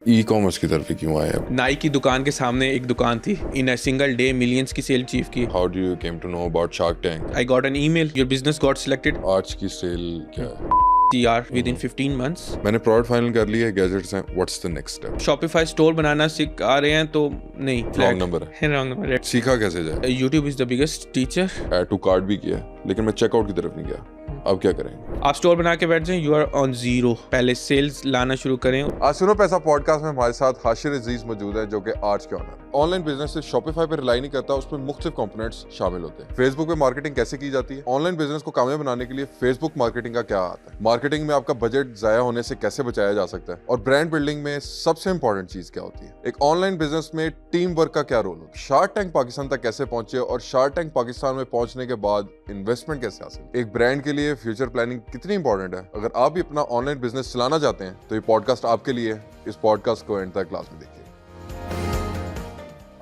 E commerce की तरफ क्यों आए आप? नाई की दुकान के सामने एक दुकान थी, in a single day millions की सेल अचीव की। How do you came to know about Shark Tank? I got an email, your business got selected आज की सेल क्या है? TR within 15 months। मैंने प्रोडक्ट फाइनल कर लिया है, गैजेट्स हैं, what's the next step? Shopify store बनाना सीख आ रहे हैं तो नहीं, रॉन्ग नंबर है। Wrong number. सीखा कैसे जाए? YouTube is the biggest teacher. Add to cart भी किया लेकिन मैं चेकआउट की तरफ नहीं गया। अब क्या करेंगे? आप स्टोर बना के बैठ जाएं, यू आर ऑन जीरो। पहले सेल्स लाना शुरू करें। आज सुनो पैसा पॉडकास्ट में हमारे साथ हाशिर अजीज मौजूद है जो कि आर्च के ऑनर है। ऑनलाइन बिजनेस से शॉपिफाई पे रिलाई नहीं करता, उसमें मुख्तलिफ कंपोनेंट्स शामिल होते हैं। फेसबुक पे मार्केटिंग कैसे की जाती है, ऑनलाइन बिजनेस को कामयाब बनाने के लिए फेसबुक मार्केटिंग का क्या आता है, मार्केटिंग में आपका बजट जाया होने से कैसे बचाया जा सकता है, और ब्रांड बिल्डिंग में सबसे इंपॉर्टेंट चीज क्या होती है, एक ऑनलाइन बिजनेस में टीम वर्क का क्या रोल होता है, शार्क टैंक पाकिस्तान तक कैसे पहुंचे और शार्क टैंक पाकिस्तान में पहुंचने के बाद इन्वेस्टमेंट कैसे हासिल, एक ब्रांड के लिए फ्यूचर प्लानिंग कितनी इंपॉर्टेंट है। अगर आप भी अपना ऑनलाइन बिजनेस चलाना चाहते हैं तो ये पॉडकास्ट आपके लिए है। इस पॉडकास्ट को एंड तक क्लास में देखिए।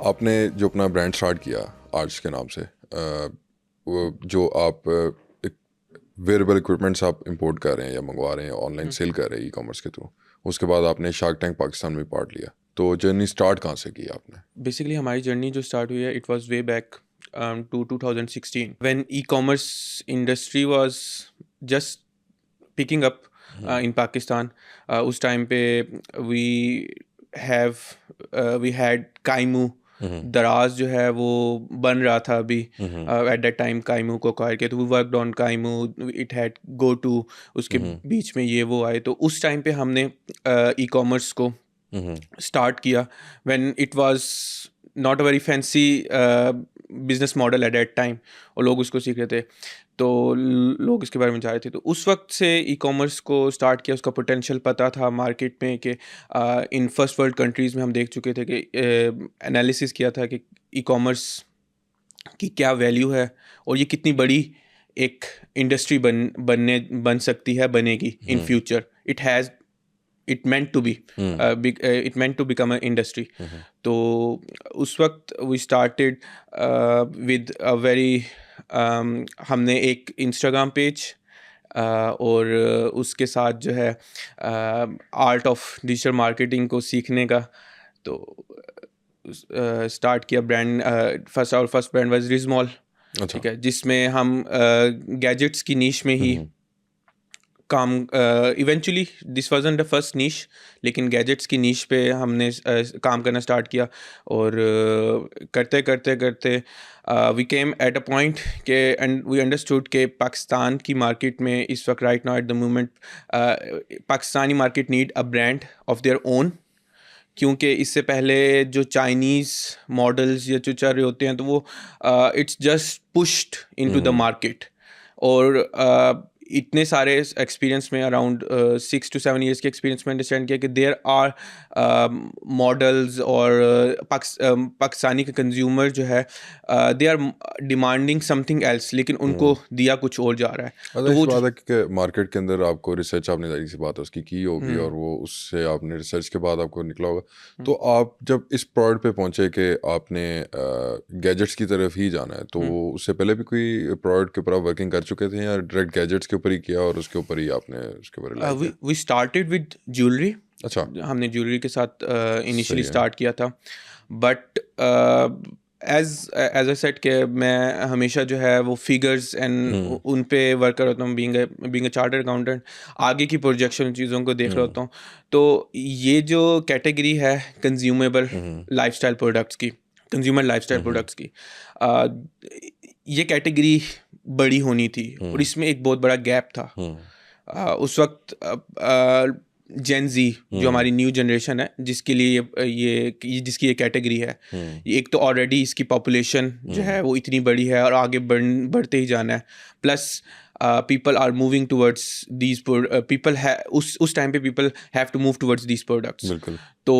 आपने जो अपना ब्रांड स्टार्ट किया आर्च के नाम से, जो आप वेयरेबल इक्विपमेंट्स आप इंपोर्ट कर रहे हैं या मंगवा रहे हैं, ऑनलाइन सेल कर रहे हैं ई कॉमर्स के थ्रू, उसके बाद आपने शार्क टैंक पाकिस्तान में पार्ट लिया, तो जर्नी स्टार्ट कहाँ से की आपने? बेसिकली हमारी जर्नी जो स्टार्ट हुई है, it was way back to 2016 when e-commerce industry was just picking up in Pakistan. उस टाइम पे we had Kaimu, दराज जो है वो बन रहा था अभी एट दैट टाइम। काइमू को acquire किया तो वी वर्कड ऑन काइमू, इट हैड गो टू, उसके बीच में ये वो आए, तो उस टाइम पे हमने ई-कॉमर्स को स्टार्ट किया when it was not a very fancy business model at that time, और लोग उसको सीख रहे थे, तो लोग इसके बारे में जा रहे थे। तो उस वक्त से ई कॉमर्स को स्टार्ट किया, उसका पोटेंशियल पता था मार्केट में कि इन फर्स्ट वर्ल्ड कंट्रीज़ में हम देख चुके थे कि एनालिसिस किया था कि ई कॉमर्स की क्या वैल्यू है और ये कितनी बड़ी एक इंडस्ट्री बन सकती है, बनेगी in future. It meant to become a industry. तो उस वक्त we started with a very, हमने एक इंस्टाग्राम पेज और उसके साथ जो है आर्ट ऑफ डिजिटल मार्केटिंग को सीखने का, तो स्टार्ट किया। ब्रांड फर्स्ट ब्रांड वाज रिजमॉल, ठीक है, जिसमें हम गैजेट्स की नीश में ही काम, eventually this wasn't the first niche, लेकिन गैजेट्स की नीश पे हमने काम करना स्टार्ट किया, और करते करते करते we came at a point के एंड वी अंडरस्टूड के पाकिस्तान की मार्केट में इस वक्त right now at the moment Pakistani market need a brand of their own, क्योंकि इससे पहले जो चाइनीज़ मॉडल्स या जो चल रहे होते हैं तो वो it's just pushed into the market. और इतने सारे एक्सपीरियंस में, अराउंड 6 to 7 years के एक्सपीरियंस में अंडरस्टैंड किया कि देयर आर मॉडल्स और पाकिस्तानी के कंज्यूमर जो है they are demanding something else, लेकिन उनको दिया कुछ और जा रहा है। तो वो बात है कि मार्केट के अंदर आपको रिसर्च, आपने जाहिर सी बात है उसकी की होगी, और वो उससे आपने रिसर्च के बाद आपको निकला होगा। तो आप जब इस प्रोडक्ट पे पहुंचे कि आपने गैजेट्स की तरफ ही जाना है, तो उससे पहले भी कोई प्रोडक्ट के ऊपर आप वर्किंग कर चुके थे या डायरेक्ट गैजेट्स के ऊपर ही किया और उसके ऊपर ही आपने उसके ऊपर? We started with jewellery. अच्छा, हमने ज्वेलरी के साथ इनिशियली स्टार्ट किया था, बट एज आई सेड कि मैं हमेशा जो है वो फिगर्स एंड उन पे वर्क कर होता हूँ, बीइंग अ चार्टर्ड अकाउंटेंट, आगे की प्रोजेक्शन चीज़ों को देख रहा होता हूँ। तो ये जो कैटेगरी है कंज्यूमेबल लाइफस्टाइल प्रोडक्ट्स की, कंज्यूमर लाइफस्टाइल प्रोडक्ट्स की, ये कैटेगरी बड़ी होनी थी और इसमें एक बहुत बड़ा गैप था। उस वक्त जेन जी जो हमारी न्यू जनरेशन है, जिसके लिए जिसकी ये कैटेगरी है, एक तो ऑलरेडी इसकी पॉपुलेशन जो है वो इतनी बड़ी है और आगे बढ़ते ही जाना है, plus people are moving towards these उस टाइम पे people have to move towards these products। तो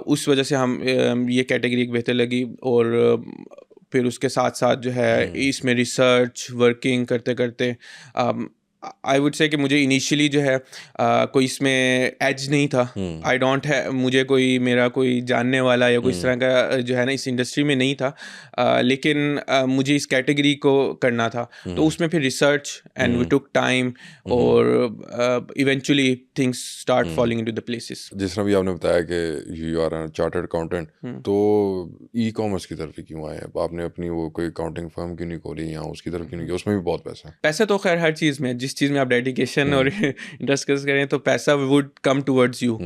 उस वजह से हम ये कैटेगरी एक बेहतर लगी, और फिर उसके साथ साथ जो है इसमें रिसर्च वर्किंग करते करते आई वुड से कि मुझे इनिशियली जो है कोई इसमें एज नहीं था. आई डोंट है, मुझे कोई मेरा कोई जानने वाला या कोई इस तरह का जो है ना इस इंडस्ट्री में नहीं था. लेकिन मुझे इस कैटेगरी को करना था. तो उसमें फिर research and we took time और eventually things start falling into the places. जिस तरह भी आपने बताया कि you are a chartered accountant, तो ई कॉमर्स की तरफ ही क्यों आए? आपने अपनी वो कोई अकाउंटिंग फर्म क्यों नहीं खोली या उसकी तरफ क्यों नहीं किया? उसमें भी बहुत पैसा है. पैसा तो खैर हर चीज़ में, जिस चीज़ में आप डेडिकेशन और इंटरेस्ट करें तो पैसा वुड कम टुवर्ड्स यू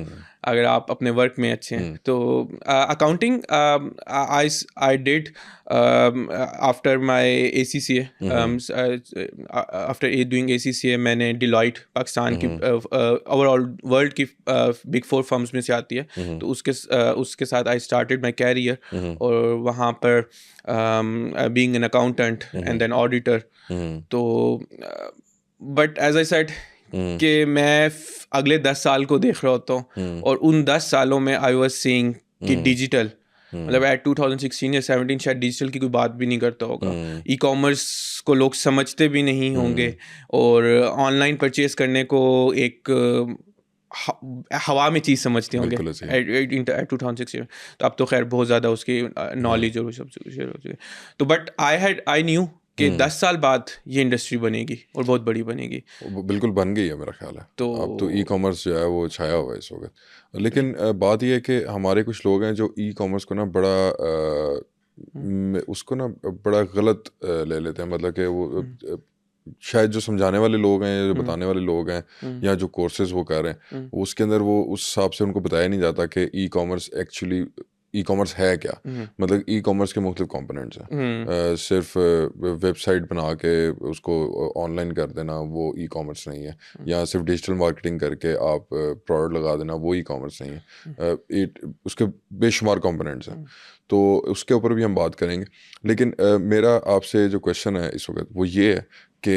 अगर आप अपने वर्क में अच्छे हैं. तो accounting I did after my ACCA, after doing ACCA मैंने डिलॉइट, पाकिस्तान की ओवरऑल वर्ल्ड की बिग 4 फर्म्स में से आती है. तो उसके साथ आई स्टार्टेड माय कैरियर और वहाँ पर being an accountant and then auditor. तो बट एज आई सेड कि मैं अगले 10 साल को देख रहा होता हूँ और उन 10 सालों में आई वाज सीइंग कि डिजिटल, मतलब एट 2016 या 17 शायद डिजिटल की कोई बात भी नहीं करता होगा. ई कॉमर्स को लोग समझते भी नहीं होंगे और ऑनलाइन परचेज करने को एक हवा में चीज़ समझते होंगे एट 2016. तो अब तो खैर बहुत ज़्यादा उसकी नॉलेज और सब शेयर हो चुकी. तो बट आई न्यू कि 10 साल बाद ये इंडस्ट्री बनेगी और बहुत बड़ी बनेगी. बिल्कुल बन गई है मेरा ख्याल है. तो अब तो ई कॉमर्स जो है वो छाया हुआ है इस वक्त. लेकिन बात ये है कि हमारे कुछ लोग हैं जो ई कॉमर्स को ना बड़ा उसको ना बड़ा गलत ले लेते हैं. मतलब कि वो शायद जो समझाने वाले लोग हैं, जो बताने वाले लोग हैं या जो कोर्सेज वो कर रहे हैं, उसके अंदर वो उस हिसाब से उनको बताया नहीं जाता कि e commerce actually e commerce है क्या. मतलब ई कॉमर्स के मुख्तलिफ कंपोनेंट्स हैं. सिर्फ वेबसाइट बना के उसको ऑनलाइन कर देना वो ई कॉमर्स नहीं है. या सिर्फ डिजिटल मार्केटिंग करके आप प्रोडक्ट लगा देना वो ई कॉमर्स नहीं है. उसके बेशुमार कंपोनेंट्स हैं. तो उसके ऊपर भी हम बात करेंगे. लेकिन मेरा आपसे जो क्वेश्चन है इस वक्त वो ये है कि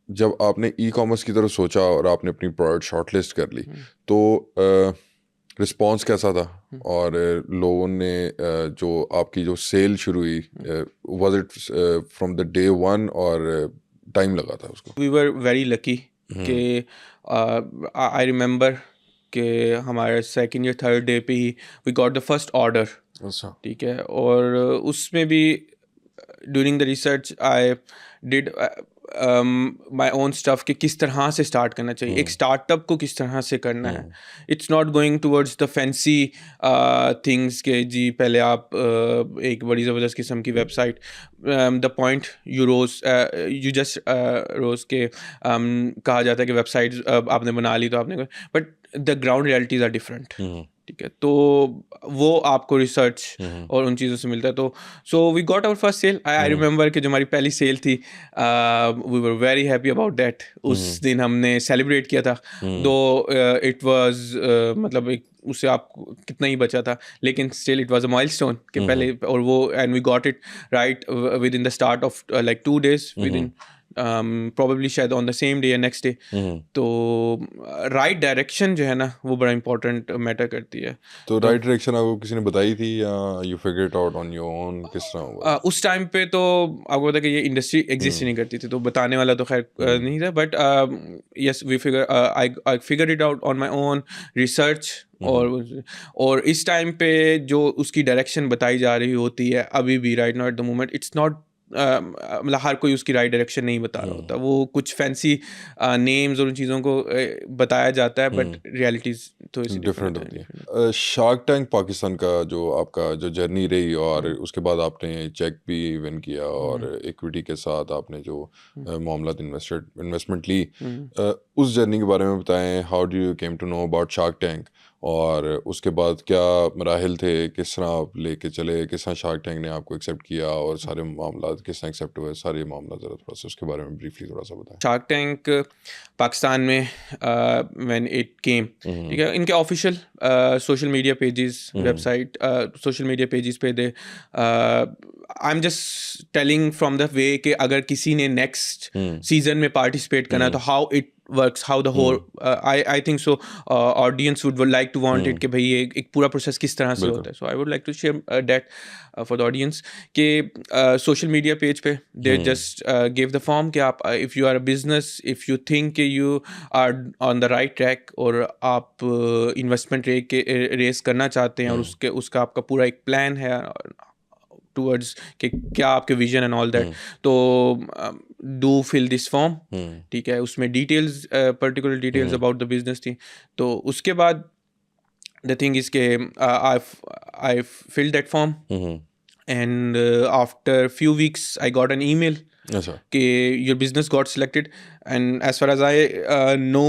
जब आपने ई कॉमर्स की तरफ सोचा और आपने अपनी प्रोडक्ट शॉर्टलिस्ट कर ली, तो रिस्पॉन्स कैसा था? और लोगों ने जो आपकी जो सेल शुरू हुई, was it from the day one और टाइम लगा था उसको? वी वर वेरी लकी कि आई रिमेंबर कि हमारे सेकंड या थर्ड डे पे ही we got the first order. अच्छा, ठीक है. और उसमें भी during the research I did my own stuff कि किस तरह से स्टार्ट करना चाहिए, एक स्टार्टअप को किस तरह से करना है. It's not going towards the fancy things के जी पहले आप एक बड़ी ज़बरदस्त किस्म की website, the point you rose you just rose के कहा जाता है कि वेबसाइट आपने बना ली तो आपने, but the ground realities are different. ठीक है. तो वो आपको रिसर्च और उन चीज़ों से मिलता है. तो so we got our first sale. I remember कि जो हमारी पहली सेल थी, we were very happy about that. उस दिन हमने सेलिब्रेट किया था. दो इट वाज मतलब एक उससे आपको कितना ही बचा था, लेकिन still it was a milestone कि पहले, और वो and we got it right within the start of like 2 days within probably शायद on the same day या next day. तो right direction जो है ना वो बड़ा important मैटर करती है. तो राइट डायरेक्शन आपको किसी ने बताई थी या you figure it out on your own? किस तरह हुआ? उस टाइम पे तो आपको पता कि ये इंडस्ट्री एग्जिस्ट नहीं करती थी, तो बताने वाला तो खैर नहीं था. But yes we figure I figure it out on my own research. और इस टाइम पे जो उसकी डायरेक्शन बताई जा रही होती है अभी भी right now at the moment, it's not मतलब हर कोई उसकी राइट डायरेक्शन नहीं बता रहा होता. वो कुछ फैंसी नेम्स और उन चीज़ों को बताया जाता है, बट रियलिटीज़ तो डिफरेंट होती है. शार्क टैंक पाकिस्तान का जो आपका जो जर्नी रही, और उसके बाद आपने चेक भी विन किया और इक्विटी के साथ आपने जो मामला इन्वेस्टमेंट ली, उस जर्नी के बारे में बताएं. How do you came to know about Shark Tank, और उसके बाद क्या मराहिल थे, किस तरह आप लेके चले, किस तरह शार्क टैंक ने आपको एक्सेप्ट किया, और सारे मामला किस तरह एक्सेप्ट हुए, सारे मामला ज़रा थोड़ा सा उसके बारे में ब्रीफली थोड़ा सा बताएं. शार्क टैंक पाकिस्तान में व्हेन इट केम, ठीक है, इनके official social media pages, website, social media pages पे they, I am just telling from the way कि अगर किसी ने नेक्स्ट सीजन में पार्टिसिपेट करना है तो how it works, how the whole I think so audience would like to want it कि भाई ये एक पूरा process किस तरह से होता है. So I would like to share that for the audience कि social media page पे they just give the form कि आप if you are a business, if you think कि you are on the right track और आप investment raise करना चाहते हैं और उसका आपका पूरा एक plan है towards कि क्या आपके vision and all that, तो do fill this form. ठीक है, उसमें details particular details about the business थी. तो उसके बाद the thing is कि I've filled that form and after few weeks I got an email अच्छा कि your business got selected, and as far as I know,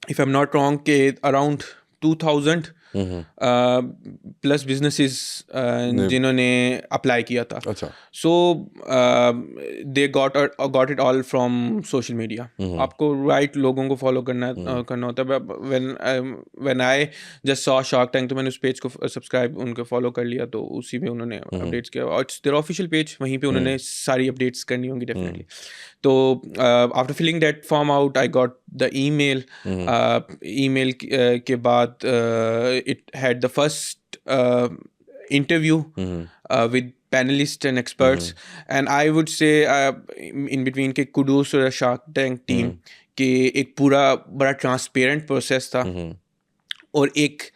if I'm not wrong, कि around 2000 plus businesses जिन्होंने apply किया था. अच्छा so they got it all from social media. आपको right लोगों को फॉलो करना होता है. When I just saw Shark Tank तो मैंने उस पेज को सब्सक्राइब उनको फॉलो कर लिया, तो उसी में उन्होंने अपडेट्स किया और इट्स देयर ऑफिशियल पेज, वहीं पे उन्होंने सारी अपडेट्स करनी होंगी डेफिनेटली. तो after filling that form out I got the email. Email के बाद it had the first interview with panelists and experts, and I would say in between के kudos to the Shark Tank team कि एक पूरा बड़ा transparent process था और एक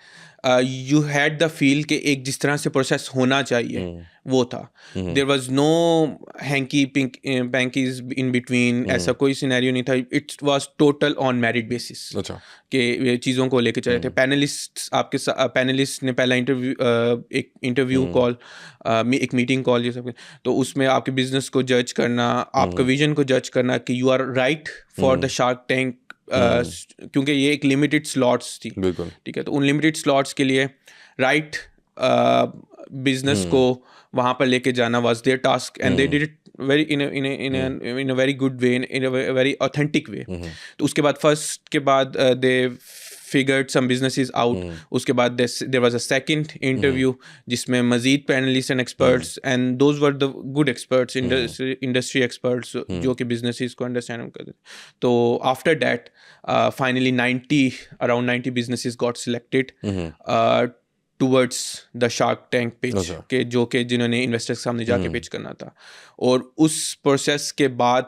you had the feel कि एक जिस तरह से process होना चाहिए वो था. There was no hanky pankies in between, ऐसा कोई सिनेरियो नहीं था. It was total on merit basis. अच्छा के चीज़ों को लेके चले थे. पैनलिस्ट ने पहला एक इंटरव्यू कॉल, एक मीटिंग कॉल, ये सब. तो उसमें आपके बिजनेस को जज करना, आपका विजन को जज करना कि you are right for the Shark Tank, क्योंकि ये एक लिमिटेड स्लॉट्स थी. ठीक है, तो उन लिमिटेड स्लॉट्स के लिए राइट बिजनेस को वहाँ पर लेके जाना was there task, and they did it very in a very good way, in a very authentic way. तो उसके बाद फर्स्ट के बाद they figured some businesses out. उसके बाद there was a second interview जिसमें मजीद panelists and experts, and those were the good experts, industry experts जो कि businesses को understand करते थे. तो after that finally around 90 businesses got selected towards the Shark Tank pitch के जो कि जिन्होंने इन्वेस्टर्स के सामने जाके पिच करना था. और उस प्रोसेस के बाद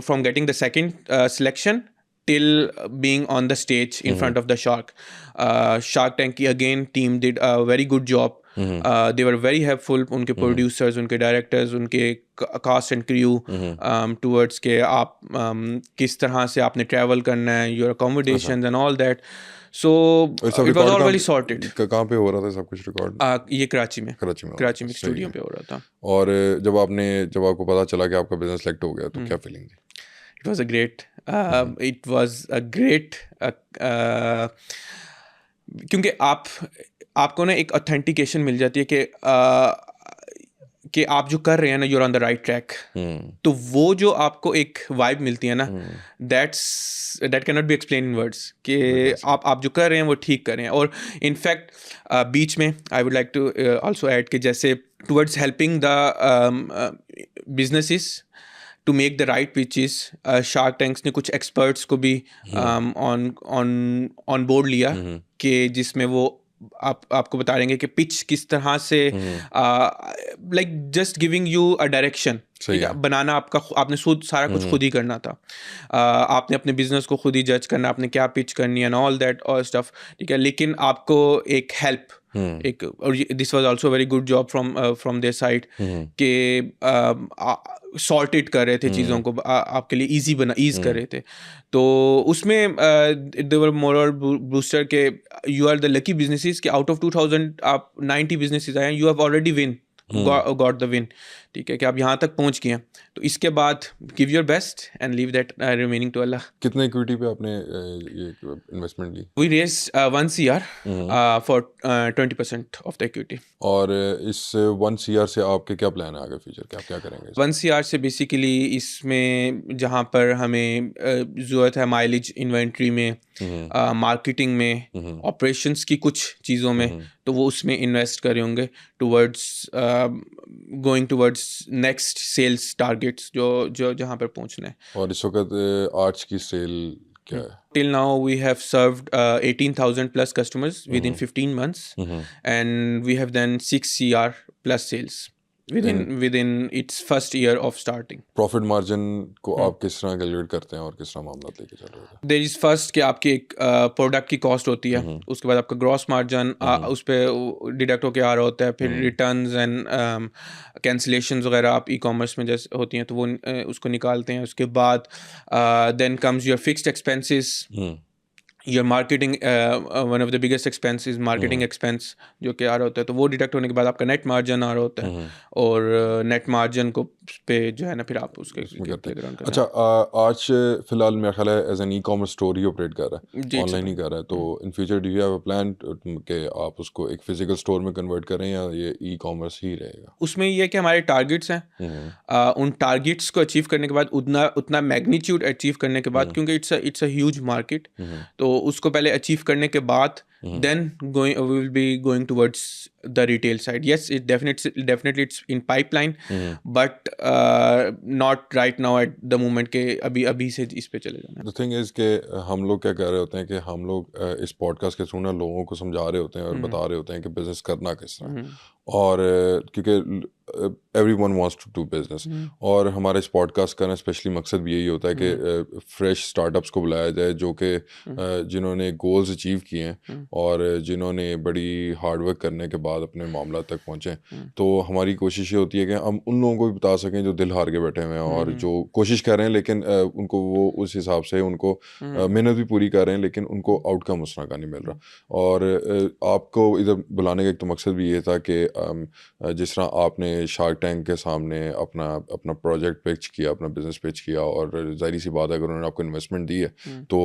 from getting the second selection till being on the stage in front of the Shark Tank की again team did a very good job. They were very helpful. उनके producers, उनके directors, उनके cast and crew towards के आप किस तरह से आपने travel करना है, your accommodations and all that. So it was all very sorted. कहाँ पे हो रहा था सब कुछ रिकॉर्ड? ये कराची में स्टूडियो पे हो रहा था. और जब आपको पता चला कि आपका बिजनेस सेलेक्ट हो गया तो क्या फीलिंग थी? It was a great क्योंकि आपको ना एक ऑथेंटिकेशन मिल जाती है कि आप जो कर रहे हैं ना, you're on the right track. तो वो जो आपको एक वाइब मिलती है ना, that cannot be explained in words कि आप जो कर रहे हैं वो ठीक कर रहे हैं. और इनफैक्ट बीच में I would like to also add कि जैसे towards helping the businesses to make the right pitches, Shark Tanks ने कुछ experts को भी on board लिया कि जिसमें वो आपको बता देंगे कि पिच किस तरह से like just giving you a direction. बनाना आपने सारा कुछ खुद ही करना था. आपने अपने बिजनेस को खुद ही जज करना, आपने क्या पिच करनी है, ऑल दैट और स्टफ. ठीक है, लेकिन आपको एक हेल्प एक, और this was also very good job from their side कि सॉर्टेड कर रहे थे चीज़ों को, आपके लिए ईज कर रहे थे. तो उसमें देवर मोरल बूस्टर के you are the lucky businesses कि आउट ऑफ 2000 आप 90 बिजनेसेस आए, you have already got the win. ठीक है, कि आप यहाँ तक पहुँच गए हैं. तो इसके बाद give your best and leave that remaining to Allah. कितने इक्विटी पे आपने ये इन्वेस्टमेंट ली? We raise 1 CR for 20% of the equity. और इस 1 CR से आपके क्या प्लान है आगे फ्यूचर के, आप क्या करेंगे? 1 CR से बेसिकली इसमें जहाँ पर हमें ज़रूरत है माइलेज इन्वेंट्री में, मार्केटिंग में, ऑपरेशंस की कुछ चीज़ों में, तो वो उसमें इन्वेस्ट करे होंगे towards going towards next sales targets जो जहाँ पर पहुँचना है. और इस वक्त आर्च की सेल क्या है? Till now, we have served 18,000 plus customers within 15 months, and we have done 6 CR plus sales within its first year of starting. Profit margin को आप किस तरह कैलकुलेट करते हैं और किस तरह मामला लेके चल रहे हैं? There is first कि आपकी एक प्रोडक्ट की कॉस्ट होती है, उसके बाद आपका ग्रॉस मार्जिन उस पर डिडक्ट होके आ रहा होता है, फिर रिटर्न्स एंड कैंसिलेशंस वगैरह आप ई कॉमर्स में जैसे होती हैं तो वो उसको निकालते हैं. उसके बाद then comes your fixed expenses. Your marketing, one of the biggest expense is marketing expense जो कि आ रहा होता है, तो वो डिडक्ट होने के बाद आपका नेट मार्जिन आ रहा होता है, और नेट मार्जिन को पे जो है ना फिर आप उसके अच्छा आज फिलहाल मेरा ख्याल है as an e commerce store ही ऑपरेट कर रहा है, ऑनलाइन ही कर रहा है. तो in future do you have a plan कि आप उसको एक फिजिकल स्टोर में कन्वर्ट करें या ये ई कॉमर्स ही रहेगा? उसमें ये है कि हमारे टारगेट्स हैं, उन टारगेट्स को अचीव करने के बाद उतना मैग्नीट्यूड अचीव करने के बाद, क्योंकि इट्स अ ह्यूज मार्केट, तो उसको पहले अचीव करने के बाद then we will be going towards the retail side. Yes, it definitely it's in pipeline, but not right now at the moment के अभी से इस पे चले जाना. The thing is कि हम लोग क्या कर रहे होते हैं कि हम लोग इस पॉडकास्ट के थ्रू ना लोगों को समझा रहे होते हैं और बता रहे होते हैं कि बिजनेस करना किस तरह, और क्योंकि everyone wants to do business, और हमारे इस पॉडकास्ट का ना स्पेशली मकसद भी यही होता है कि फ्रेश स्टार्टअप्स को बुलाया जाए जो कि जिन्होंने गोल्स अचीव किए हैं और जिन्होंने बड़ी हार्ड वर्क करने के बाद अपने मामला तक पहुँचे. तो हमारी कोशिश ये होती है कि हम उन लोगों को भी बता सकें जो दिल हार के बैठे हुए हैं और जो कोशिश कर रहे हैं लेकिन उनको वो उस हिसाब से उनको मेहनत भी पूरी कर रहे हैं लेकिन उनको आउटकम उस तरह का नहीं मिल रहा. और आपको इधर बुलाने का एक तो मकसद भी ये था कि जिस तरह आपने शार्क टैंक के सामने अपना प्रोजेक्ट पिच किया, अपना बिजनेस पिच किया, और जाहिर सी बात है अगर उन्होंने आपको इन्वेस्टमेंट दी है तो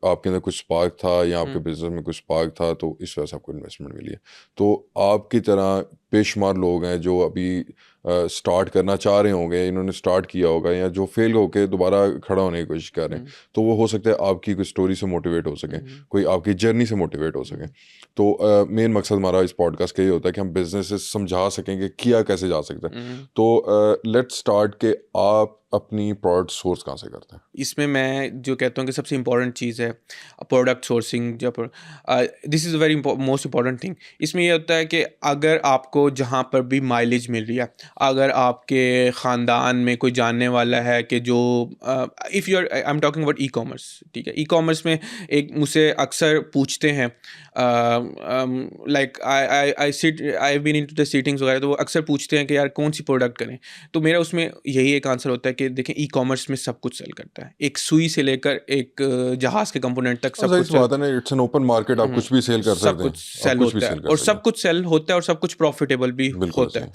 आपके अंदर कुछ स्पार्क था या आपके बिजनेस में कुछ स्पार्क था, तो इस वजह से आपको इन्वेस्टमेंट मिली है. तो आपकी तरह बेशुमार लोग हैं जो अभी स्टार्ट करना चाह रहे होंगे, इन्होंने स्टार्ट किया होगा या जो फेल होके दोबारा खड़ा होने की कोशिश कर रहे हैं, तो वो हो सकता है आपकी कोई स्टोरी से मोटिवेट हो सके, कोई आपकी जर्नी से मोटिवेट हो सके. तो मेन मकसद हमारा इस पॉडकास्ट का ये होता है कि हम बिजनेसेस समझा सकें कि किया कैसे जा सकता है. तो लेट्स स्टार्ट के आप अपनी प्रोडक्ट सोर्स कहाँ से करते हैं? इसमें मैं जो कहता हूँ कि सबसे इम्पॉर्टेंट चीज़ है product sourcing. This is very most important thing. इसमें ये होता है कि अगर आपको जहाँ पर भी माइलेज मिल रही है, अगर आपके ख़ानदान में कोई जानने वाला है कि जो if you are I am talking about e commerce, ठीक है, ई कॉमर्स में एक मुझसे अक्सर पूछते हैं like I been into the sittings वगैरह, तो वो अक्सर पूछते हैं कि यार कौन सी प्रोडक्ट करें. तो मेरा उसमें यही एक आंसर होता है कि देखें ई कॉमर्स में सब कुछ सेल करता है, एक सुई से लेकर एक जहाज के कंपोनेंट तक सब कुछ बात है ना, इट्स एन ओपन मार्केट, आप कुछ भी सेल कर सकते हैं, सब कुछ सेल होता है और सब कुछ सेल होता है और सब कुछ प्रॉफिटेबल भी होता है.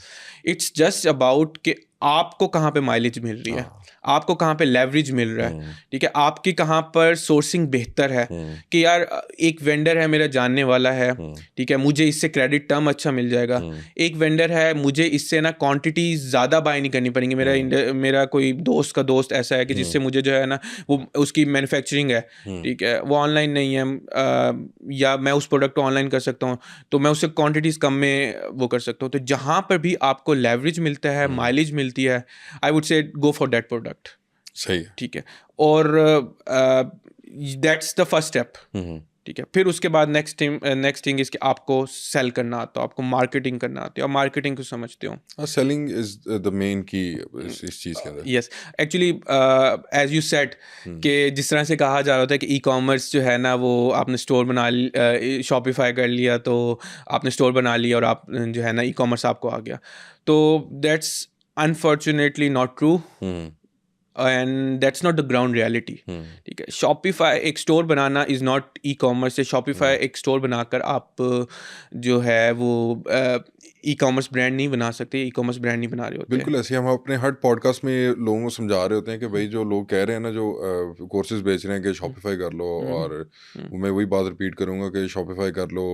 इट्स जस्ट अबाउट कि आपको कहाँ पे माइलेज मिल रही है, आपको कहाँ पे लेवरेज मिल रहा है, ठीक है, आपकी कहाँ पर सोर्सिंग बेहतर है कि यार एक वेंडर है मेरा जानने वाला है, ठीक है, मुझे इससे क्रेडिट टर्म अच्छा मिल जाएगा. एक वेंडर है मुझे इससे ना क्वांटिटी ज़्यादा बाय नहीं करनी पड़ेंगी, मेरा कोई दोस्त का दोस्त ऐसा है कि जिससे मुझे जो है ना वो उसकी मैन्युफैक्चरिंग है, ठीक है, वो ऑनलाइन नहीं है, या मैं उस प्रोडक्ट को ऑनलाइन कर सकता हूँ तो मैं उससे क्वान्टिटीज़ कम में वो कर सकता हूँ. तो जहाँ पर भी आपको लेवरेज मिलता है, माइलेज मिलती है, I would say go for that product. सही है, ठीक है, और दैट्स द फर्स्ट स्टेप, ठीक है. फिर उसके बाद नेक्स्ट थिंग इज कि आपको सेल करना आता हो, आपको मार्केटिंग करना आती है, और मार्केटिंग को समझते हो. सेलिंग इज द मेन की इस चीज़ के अंदर. Yes, actually as you said कि जिस तरह से कहा जा रहा था कि ई कॉमर्स जो है ना वो आपने स्टोर बना शॉपिफाई कर लिया, तो आपने स्टोर बना लिया और आप जो है ना ई कॉमर्स आपको आ गया. तो that's unfortunately not true, and that's not the ground reality. ठीक है, शॉपिफाई एक store banana is not e commerce. से शॉपिफाई एक स्टोर बनाकर आप जो है वो ई कॉमर्स ब्रांड नहीं बना सकते, ई कॉमर्स ब्रांड नहीं बना रहे होते. बिल्कुल ऐसे हम अपने हर पॉडकास्ट में लोगों को समझा रहे होते हैं कि भाई जो लोग कह रहे हैं ना, जो कोर्सेज बेच रहे हैं कि शॉपिफाई कर लो, और मैं वही बात रिपीट करूंगा कि शॉपिफाई कर लो,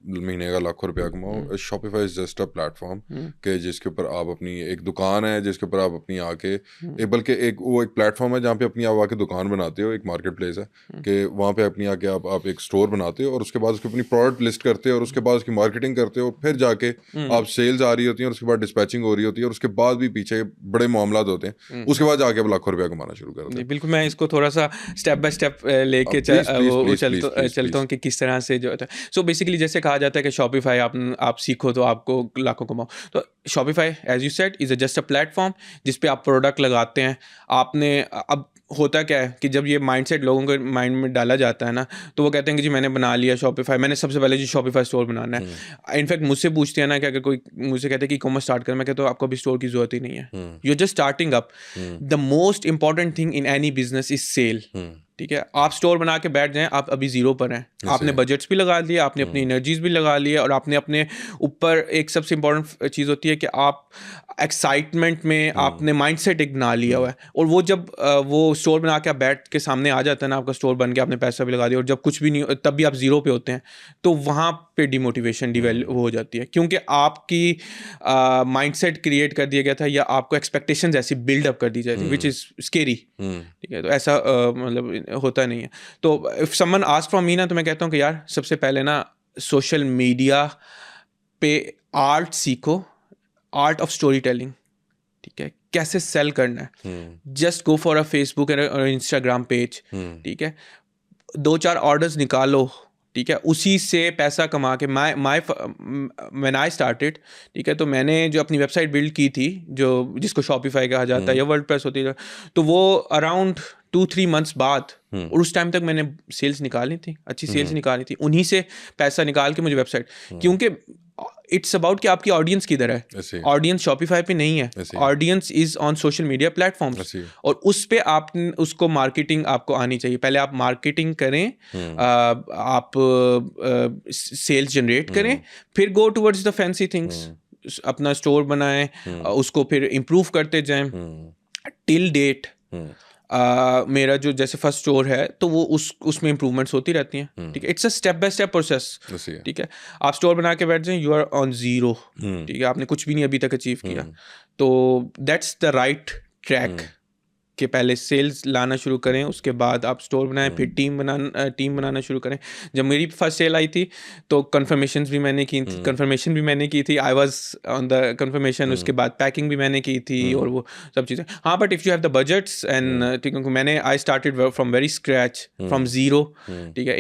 महीने का लाखों रुपया कमाओ. Shopify is just a platform के जिसके ऊपर आप अपनी एक दुकान है जिसके ऊपर आप अपनी आके बल्कि एक वो एक प्लेटफॉर्म है जहाँ पे अपनी आप आके दुकान बनाते हो, एक मार्केट प्लेस है कि वहाँ पे अपनी आके आप एक स्टोर बनाते हो और उसके बाद उसकी अपनी प्रोडक्ट लिस्ट करते हो और उसके बाद उसकी मार्केटिंग करते हो, फिर जाके आप सेल्स आ रही होती हैं और उसके बाद डिस्पैचिंग हो रही होती है और उसके बाद भी पीछे बड़े मामला होते हैं, उसके बाद जाके आप लाखों रुपया कमाना शुरू करते हैं। बिल्कुल, मैं इसको थोड़ा सा स्टेप बाय स्टेप लेके चलता हूँ कि किस तरह से जो होता है। सो बेसिकली जैसे कहा जाता है कि शॉपिफाई आप सीखो तो आपको लाखों कमाओ। तो Shopify as you said is just a platform जिस पे आप प्रोडक्ट लगाते हैं। आपने अब होता क्या है कि जब ये माइंडसेट लोगों के माइंड में डाला जाता है ना, तो वो कहते हैं कि जी मैंने बना लिया शॉपिफाई, मैंने सबसे पहले जी शॉपिफाई स्टोर बनाना है। इनफैक्ट मुझसे पूछते हैं ना कि अगर कोई मुझसे कहते हैं कि कॉमर्स स्टार्ट कर, मैं कहता हूँ आपको अभी स्टोर की जरूरत ही नहीं है, you are just starting up. The most important thing in any business is sale. ठीक है, आप स्टोर बना के बैठ जाएं, आप अभी जीरो पर हैं, आपने बजट्स भी लगा लिए, आपने अपनी एनर्जीज भी लगा ली है और आपने अपने ऊपर एक सबसे इंपॉर्टेंट चीज़ होती है कि आप एक्साइटमेंट में आपने माइंडसेट एक बना लिया हुआ है। और वो जब वो स्टोर बना के आप बैठ के सामने आ जाता है ना, आपका स्टोर बन के आपने पैसा भी लगा दिया और जब कुछ भी नहीं, तब भी आप जीरो पे होते हैं, तो वहाँ पे डिमोटिवेशन हो जाती है, क्योंकि आपकी माइंडसेट क्रिएट कर दिया गया था या आपको एक्सपेक्टेशंस ऐसी बिल्डअप कर दी जाती है विच इज़ स्केरी। ठीक है, तो ऐसा मतलब होता नहीं है। तो if someone ask from me ना, तो मैं कहता हूँ कि यार सबसे पहले ना सोशल मीडिया पे आर्ट सीखो, आर्ट ऑफ स्टोरी टेलिंग। ठीक है, कैसे सेल करना है। Just go for a Facebook और इंस्टाग्राम पेज। ठीक है, 2-4 ऑर्डर्स निकालो। ठीक है, उसी से पैसा कमा के व्हेन आई स्टार्टेड, ठीक है, तो मैंने जो अपनी वेबसाइट बिल्ड की थी, जो जिसको शॉपिफाई कहा जाता है या वर्डप्रेस होती है, तो वो अराउंड 2-3 मंथ्स बाद, और उस टाइम तक मैंने सेल्स निकाली थी, अच्छी सेल्स निकाली थी, उन्हीं से पैसा निकाल के मुझे वेबसाइट, क्योंकि इट्स अबाउट कि आपकी ऑडियंस किधर है। ऑडियंस शॉपिफाई पे नहीं है, audience is on social media platforms, और उस पे आप उसको मार्केटिंग आपको आनी चाहिए। पहले आप मार्केटिंग करें, आप सेल्स जनरेट करें, फिर गो टुवर्ड्स द फैंसी थिंग्स, अपना स्टोर बनाएं, उसको फिर इम्प्रूव करते जाएं। टिल डेट मेरा जो जैसे फर्स्ट स्टोर है, तो वो उसमें इंप्रूवमेंट्स होती रहती हैं। ठीक है, it's a step by step process. ठीक है, आप स्टोर बना के बैठ जाएं, यू आर ऑन जीरो। ठीक है, आपने कुछ भी नहीं अभी तक अचीव किया, तो दैट्स द राइट ट्रैक कि पहले सेल्स लाना शुरू करें, उसके बाद आप स्टोर बनाएं, फिर टीम बनाना शुरू करें। जब मेरी फर्स्ट सेल आई थी तो कन्फर्मेशन भी मैंने की थी, I was on the confirmation. उसके बाद पैकिंग भी मैंने की थी और वो सब चीज़ें। हाँ, but if you have the budgets and, ठीक है, मैंने I started from very scratch, from zero. ठीक है,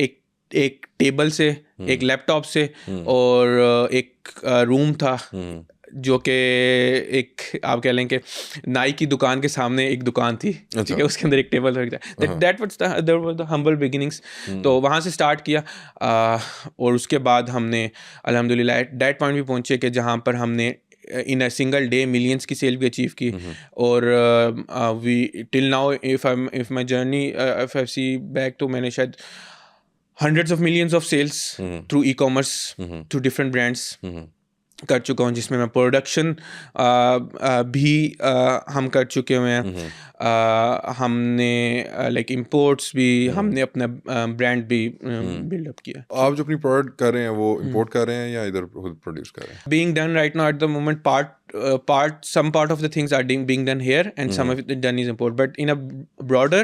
एक टेबल से, एक लैपटॉप से, और एक रूम था जो कि एक आप कह लें कि नाई की दुकान के सामने एक दुकान थी। ठीक है, उसके अंदर एक टेबल रखता है। That was the humble beginnings. तो वहाँ से स्टार्ट किया, और उसके बाद हमने अल्हम्दुलिल्लाह दैट पॉइंट भी पहुँचे कि जहाँ पर हमने in a single day millions की सेल भी अचीव की। और we till now if my journey if I see back, तो मैंने शायद hundreds of millions of sales through e-commerce to different brands कर चुका हूँ, जिसमें मैं प्रोडक्शन भी हम कर चुके हुए हैं। हमने लाइक इंपोर्ट्स भी, हमने अपना ब्रांड भी बिल्डअप किया। आप जो अपनी प्रोडक्ट कर रहे हैं वो इंपोर्ट कर रहे हैं या इधर खुद प्रोड्यूस कर रहे हैं? Being done right now at the moment, some part of the things are being done here and some of it done is import, but in a broader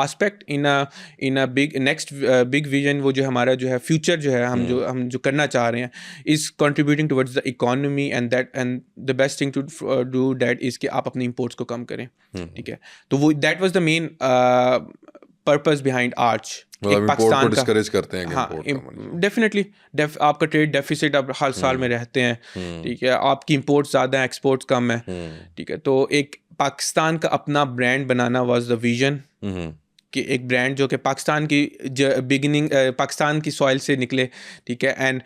aspect, in a big next big vision, वो जो हमारा जो है future जो है, हम जो करना चाह रहे हैं, is contributing towards the economy, and the best thing to do that is कि आप अपने imports को कम करें। ठीक है, तो वो that was the main purpose behind Arch। एक पाकिस्तान को डिस्करेज करते हैं। हाँ, डेफिनेटली आपका ट्रेड डेफिसिट अब हर साल में रहते हैं। ठीक है, आपकी इंपोर्ट्स ज़्यादा हैं, एक्सपोर्ट्स कम है। ठीक है, तो एक पाकिस्तान का अपना brand banana was the vision, कि एक ब्रांड जो कि पाकिस्तान की बिगिनिंग, पाकिस्तान की सॉइल से निकले। ठीक है, and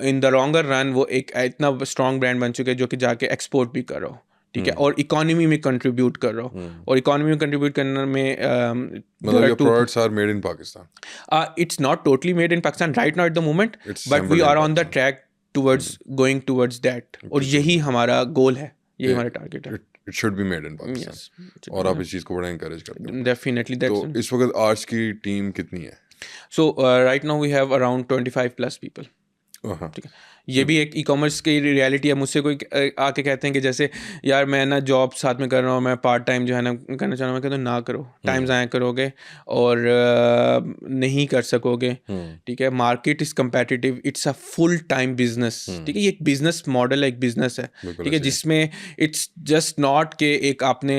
in the longer run वो एक इतना स्ट्रॉन्ग ब्रांड बन चुके हैं जो कि जाके एक्सपोर्ट भी कर रहा हो। ठीक है, और इकोनॉमी में कंट्रीब्यूट कर रहा हूँ, और इकोनॉमी में कंट्रीब्यूट करने में मतलब your products are made in Pakistan? It's not totally made in Pakistan right now at the moment, but we are on the track towards going towards that, और यही हमारा गोल है, यही हमारा टारगेट है। It should be made in Pakistan. Yes, और आप इस चीज़ को बड़ा encourage करते हो? Definitely, तो इस वक्त आर्च की टीम कितनी है? So right now we have around 25 plus people. हाँ, ठीक है, ये भी एक ई कॉमर्स की रियलिटी है। मुझसे कोई आके कहते हैं कि जैसे यार मैं ना जॉब साथ में कर रहा हूँ, मैं पार्ट टाइम जो है ना करना चाह रहा हूँ, मैं कहता हूँ ना करो, टाइम ज़ाया करोगे और नहीं कर सकोगे। ठीक है, market is competitive, it's a full time business. ठीक है, ये एक बिजनेस मॉडल है, एक बिजनेस है। बिल्कुल ठीक है, ऐसे ही। जिसमें इट्स जस्ट नॉट के एक आपने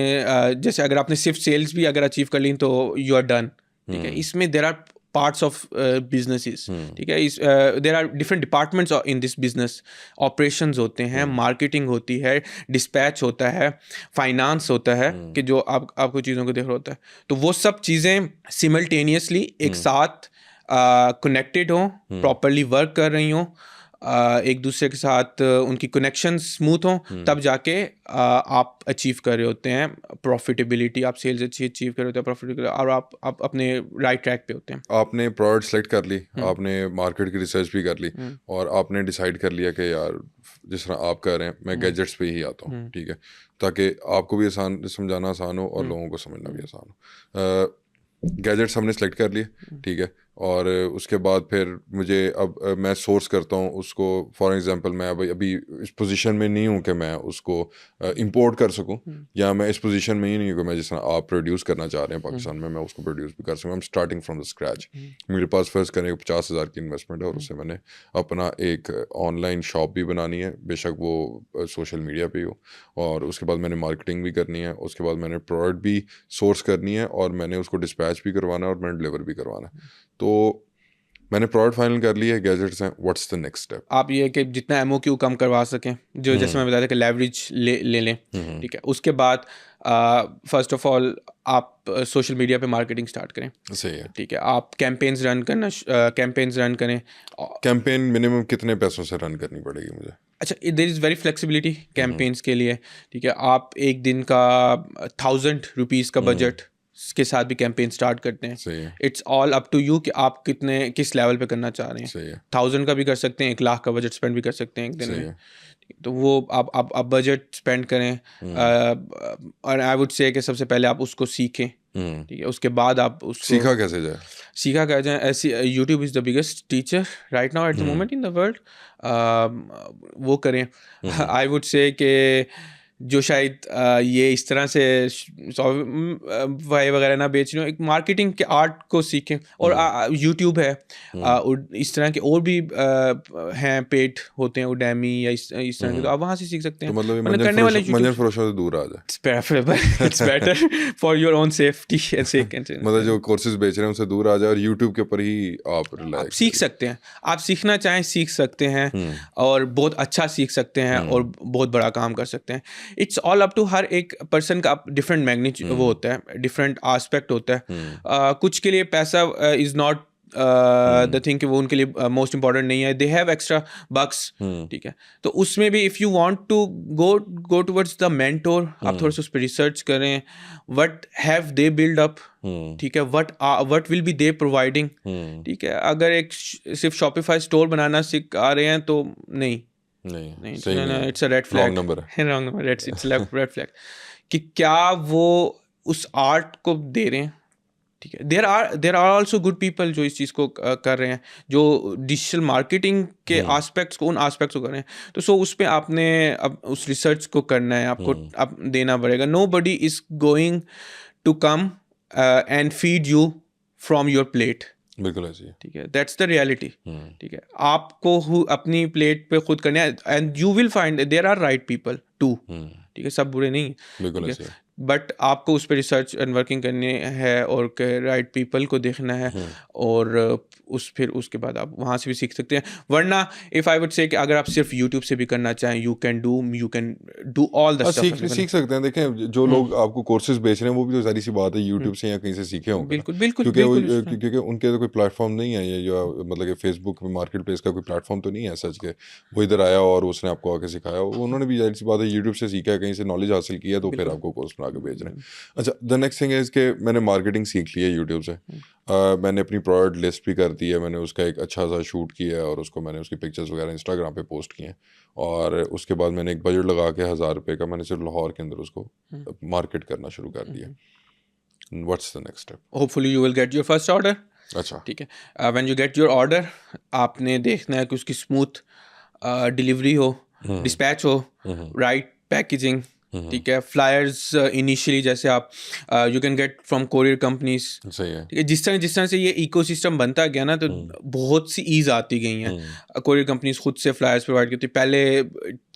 जैसे अगर आपने सिर्फ सेल्स भी अगर अचीव कर ली तो यू आर डन। ठीक है, इसमें there are parts of businesses। ठीक है, इस there are different departments in this business। operations होते हैं, marketing होती है, dispatch होता है, finance होता है, कि जो आपको चीज़ों को देख रहा होता है। तो वो सब चीज़ें simultaneously एक साथ connected हों, properly work कर रही हों, एक दूसरे के साथ उनकी कनेक्शन स्मूथ हों, तब जाके आप अचीव कर रहे होते हैं प्रॉफिटेबिलिटी, आप सेल्स अच्छी अचीव कर रहे होते हैं प्रॉफिटेबिलिटी, और आप अपने राइट ट्रैक पे होते हैं। आपने प्रोडक्ट सेलेक्ट कर ली, आपने मार्केट की रिसर्च भी कर ली, और आपने डिसाइड कर लिया कि यार जिस तरह आप कर रहे हैं मैं गैजेट्स पे ही आता हूँ। ठीक है, ताकि आपको भी आसान समझाना आसान हो और लोगों को समझना भी आसान हो। गैजेट्स हमने सेलेक्ट कर लिए, ठीक है, और उसके बाद फिर मुझे अब मैं सोर्स करता हूँ उसको। फॉर एग्जांपल मैं अभी इस पोजीशन में नहीं हूँ कि मैं उसको इंपोर्ट कर सकूँ, या मैं इस पोजीशन में ही नहीं हूँ कि मैं जिस तरह आप प्रोड्यूस करना चाह रहे हैं पाकिस्तान में मैं उसको प्रोड्यूस भी कर सकूँ। I am starting from the scratch. मेरे पास फर्स्ट करने को 50,000 की इन्वेस्टमेंट है, और उससे मैंने अपना एक ऑनलाइन शॉप भी बनानी है, बेशक वो सोशल मीडिया पे हो, और उसके बाद मैंने मार्केटिंग भी करनी है, उसके बाद मैंने प्रोडक्ट भी सोर्स करनी है, और मैंने उसको डिस्पैच भी करवाना है, और मैंने डिलीवर भी करवाना है। तो मैंने प्रोडक्ट फाइनल कर लिया है, गैजेट्स हैं, व्हाट्स द नेक्स्ट स्टेप? आप ये कि जितना MOQ कम करवा सकें, जो जैसे मैं बताया था कि लेवरेज ले लें। ठीक है, उसके बाद फर्स्ट ऑफ ऑल आप सोशल मीडिया पे मार्केटिंग स्टार्ट करें। सही है। ठीक है, आप कैंपेन्स रन करें। कैंपेन मिनिमम कितने पैसों से रन करनी पड़ेगी मुझे? अच्छा, there is very flexibility campaigns के लिए। ठीक है, आप एक दिन का 1,000 रुपीज़ का बजट के साथ भी कैंपेन स्टार्ट करते हैं। सही है। It's all up to you कि आप किस लेवल पे करना चाह रहे हैं। सही है। 1,000 का भी कर सकते हैं, 1,00,000 का बजट स्पेंड भी कर सकते हैं एक दिन सही में। है। तो वो आप बजट स्पेंड करें, और आई वुड से कि सबसे पहले आप उसको सीखें। ठीक है, उसके बाद आप उसको सीखा कैसे जाए? सीखा क्या जाए, ऐसी YouTube is the biggest teacher right now at the moment in the world. वो करें। आई वुड से कि जो शायद ये इस तरह से वाई वगैरह ना बेच रहे हो, एक मार्केटिंग के आर्ट को सीखें। और यूट्यूब है, और इस तरह के और भी हैं पेड होते हैं, उडैमी या इस तरह के, तो आप वहाँ से सीख सकते तो हैं। मतलब ये मतलब करने वाले मंजर फरोशों से दूर आ जाए। It's preferable, it's better for your own safety and sake. मतलब जो कोर्सेज बेच रहे हैं उनसे दूर आ जाए, और यूट्यूब के ऊपर ही आप रिलाय आप सीख सकते हैं, आप सीखना चाहें सीख सकते हैं, और बहुत अच्छा सीख सकते हैं, और बहुत बड़ा काम कर सकते हैं। इट्स ऑल अप टू हर एक पर्सन का डिफरेंट मैग्नीट्यूड वो होता है, डिफरेंट आस्पेक्ट होता है। कुछ के लिए पैसा इज़ नॉट द थिंग कि वो उनके लिए मोस्ट इंपॉर्टेंट नहीं है, दे हैव एक्स्ट्रा बक्स। ठीक है, तो उसमें भी if you want to go towards the mentor, आप थोड़ा सा उस पर रिसर्च करें, what have they build up. ठीक है, what will be they providing. ठीक है, अगर एक सिर्फ शॉपिफाई स्टोर बनाना सीख आ रहे हैं तो नहीं, it's a red flag, wrong number है। Wrong number, it's red flag कि क्या वो उस आर्ट को दे रहे हैं। ठीक है, there are also good people जो इस चीज़ को कर रहे हैं, जो डिजिटल मार्केटिंग के आस्पेक्ट्स को, उन आस्पेक्ट्स को कर रहे हैं। तो उस पर आपने अब उस रिसर्च को करना है, आपको आप देना पड़ेगा। Nobody is going to come and feed you from your plate. बिल्कुल ऐसी है। ठीक है, दैट्स द रियलिटी। ठीक है, आपको अपनी प्लेट पे खुद करना है, and you will find there are right people too. ठीक है, सब बुरे नहीं। बिल्कुल ऐसी है। बट आपको उस पर रिसर्च एंड वर्किंग करनी है, और राइट पीपल को देखना है, और फिर उसके बाद आप वहाँ से भी सीख सकते हैं। वरना इफ़ आई वुड से कि अगर आप सिर्फ यूट्यूब से भी करना चाहें, you can do all the stuff. सीख सकते हैं। देखें, जो लोग आपको कोर्सेज बेच रहे हैं वो भी तो सारी सी बात है यूट्यूब से या कहीं से सीखे होंगे। बिल्कुल बिल्कुल, क्योंकि उनके तो कोई प्लेटफॉर्म नहीं है, ये जो मतलब कि फेसबुक मार्केट प्लेस का कोई प्लेटफॉर्म तो नहीं है सच के वो इधर आया और उसने आपको आके सिखाया। उन्होंने भी जाहिर सी बात है यूट्यूब से सीखा है, कहीं से नॉलेज हासिल किया, तो फिर आपको कोर्स बना के भेज रहे हैं। अच्छा, द नेक्स्ट थिंग इज़ कि मैंने मार्केटिंग सीख ली है यूट्यूब से। मैंने अपनी प्रोडक्ट लिस्ट भी कर दी है, मैंने उसका एक अच्छा सा शूट किया है, और उसको मैंने उसकी पिक्चर्स वगैरह इंस्टाग्राम पे पोस्ट किए हैं। और उसके बाद मैंने एक बजट लगा के 1,000 रुपये का मैंने सिर्फ लाहौर के अंदर उसको मार्केट करना शुरू कर दिया। What's the next step? Hopefully you will get your first order. अच्छा, ठीक है। When you get your order, आपने देखना है कि उसकी स्मूथ डिलीवरी हो, डिस्पैच हो, राइट पैकेजिंग, ठीक है। फ्लायर्स इनिशियली जैसे आप you can get from courier companies, सही है। ठीक है। जिस तरह से ये इकोसिस्टम बनता गया ना, तो बहुत सी ईज आती गई हैं। कोरियर कंपनीज खुद से फ्लायर्स प्रोवाइड करती, पहले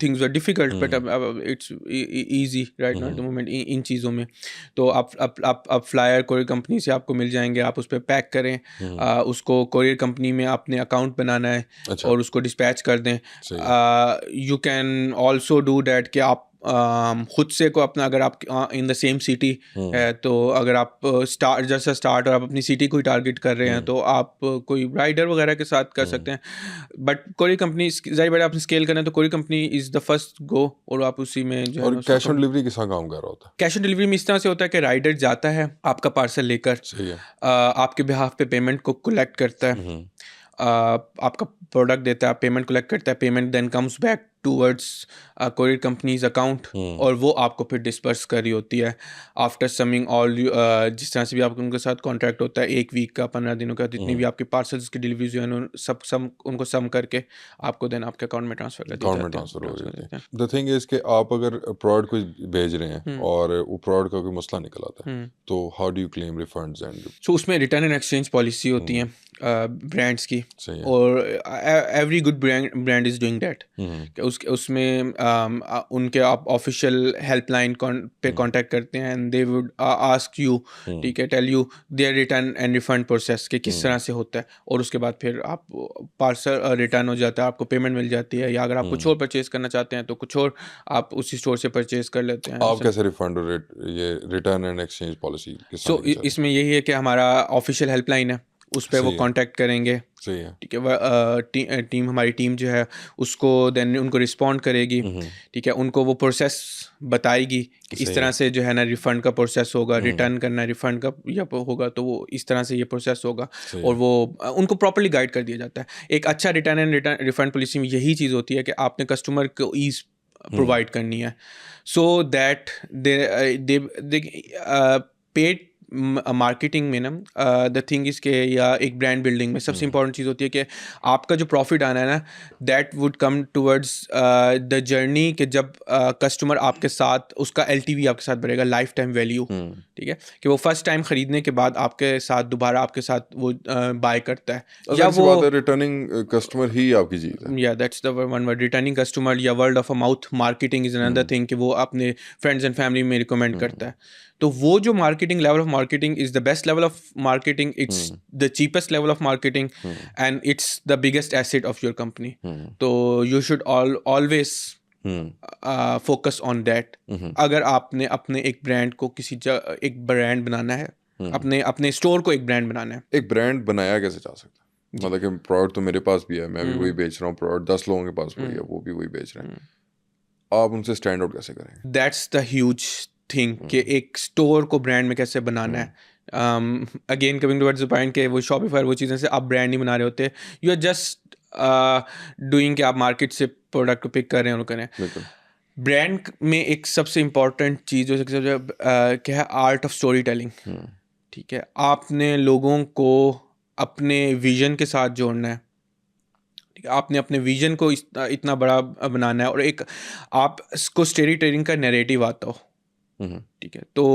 थिंग्स वर डिफिकल्ट बट अब it's easy right now at the moment in चीज़ों में। तो आप फ्लायर कोरियर कंपनी से आपको मिल जाएंगे, आप उस पर पैक करें, उसको कोरियर कंपनी में अपने अकाउंट बनाना है अच्छा, और उसको डिस्पैच कर दें। सही you can also do that कि आप खुद से को अपना, अगर आप इन द सेम सिटी है, तो अगर आप स्टार्ट और आप अपनी सिटी को ही टारगेट कर रहे हैं, तो आप कोई राइडर वगैरह के साथ कर सकते हैं। बट कोरियर कंपनी जाहिर बात है, आपने स्केल करना है तो courier company is the first go, और आप उसी में जो है और ना कैश ऑन डिलीवरी किस काम कर रहा होता है? कैश ऑन डिलीवरी में इस तरह से होता है कि राइडर जाता है आपका पार्सल लेकर, सही है। आपके बिहाफ पे पेमेंट को कलेक्ट करता है, आपका प्रोडक्ट देता है, पेमेंट कलेक्ट करता है, payment then comes back towards courier companies account, और वो आपको फिर डिस्पर्स कर रही होती है आफ्टर समिंग ऑल। जिस तरह से भी आपको उनके साथ कॉन्ट्रैक्ट होता है, 1 वीक का, 15 दिनों का, जितनी भी आपके पार्सल्स की डिलीवरीज जो है सब उनको सम करके आपको देन आपके अकाउंट में ट्रांसफर कर दिया अकाउंट में जाता है, ट्रांसफर हो ट्रांसफर जाते देते हैं। द थिंग इज कि आप अगर प्रोडक्ट कोई भेज रहे हैं और वो प्रोडक्ट का कोई मसला निकल आता है, तो how do you claim refunds and? So उसमें रिटर्न एंड एक्सचेंज पॉलिसी होती है ब्रांड्स की, सही है। और every good brand is doing that. उसमें उनके आप ऑफिशियल हेल्पलाइन पे कांटेक्ट करते हैं, and they would ask you, ठीक है, tell you their return and refund process के किस तरह से होता है, और उसके बाद फिर आप पार्सल रिटर्न हो जाता है, आपको पेमेंट मिल जाती है, या अगर आप कुछ और परचेज करना चाहते हैं तो कुछ और आप उसी स्टोर से परचेज कर लेते हैं। आप कैसे रिफंड और ये रिटर्न एंड एक्सचेंज पॉलिसी किस सो तरह की? इसमें यही है कि हमारा ऑफिशियल हेल्पलाइन है, उस पर वो सही है। कांटेक्ट करेंगे, सही है। ठीक है। टीम हमारी टीम जो है उसको देन उनको रिस्पॉन्ड करेगी, ठीक है, उनको वो प्रोसेस बताएगी कि इस सही तरह है। से जो है ना रिफ़ंड का प्रोसेस होगा, रिटर्न करना रिफ़ंड का या होगा, तो वो इस तरह से ये प्रोसेस होगा, सही और है। वो उनको प्रॉपर्ली गाइड कर दिया जाता है। एक अच्छा रिटर्न एंड रिफ़ंड पॉलिसी में यही चीज़ होती है कि आपने कस्टमर को ईज़ प्रोवाइड करनी है, so that they paid marketing में ना, द थिंग इज़ के, या एक ब्रांड बिल्डिंग में सबसे इंपॉर्टेंट चीज़ होती है कि आपका जो प्रॉफिट आना है ना, that would come towards the journey, कि जब कस्टमर आपके साथ, उसका LTV आपके साथ बढ़ेगा, लाइफ टाइम वैल्यू, ठीक है, कि वो फर्स्ट टाइम खरीदने के बाद आपके साथ दोबारा आपके साथ वो बाय करता है, या वो बात है, रिटर्निंग कस्टमर ही आपकी चीज है। या that's the one word, returning customer, या word of a mouth marketing is another thing, कि वो अपने फ्रेंड्स एंड फैमिली में रिकमेंड करता है। तो वो जो marketing level of marketing is the best level of marketing, it's the cheapest level of marketing, and it's the biggest asset of your company. तो you should always focus on that. अगर आपने अपने एक ब्रांड को एक brand बनाना है, अपने store को एक ब्रांड बनाना है। एक ब्रांड बनाया कैसे जा सकता है? मतलब कि प्रोडक्ट तो मेरे पास भी है, मैं भी वही बेच रहा हूँ, प्रोडक्ट 10 लोगों के पास वही है, वो भी वही बेच रहे हैं, आप उनसे स्टैंड आउट कैसे करेंगे? दैट्स द ह्यूज थिंग, कि एक स्टोर को ब्रांड में कैसे बनाना है। Again coming towards the point के वो शॉपिफाई वो चीज़ें से आप ब्रांड नहीं बना रहे होते, यू आर जस्ट डूइंग कि आप मार्केट से प्रोडक्ट को पिक कर रहे हैं और करें। बिल्कुल। ब्रांड में एक सबसे इम्पॉर्टेंट चीज़ जो क्या है, आर्ट ऑफ स्टोरी टेलिंग, ठीक है। आपने लोगों को अपने विजन के साथ जोड़ना है, ठीक है, आपने अपने विजन को इतना बड़ा बनाना है, और एक आपको स्टोरी टेलिंग का नैरेटिव आता हो, ठीक है, तो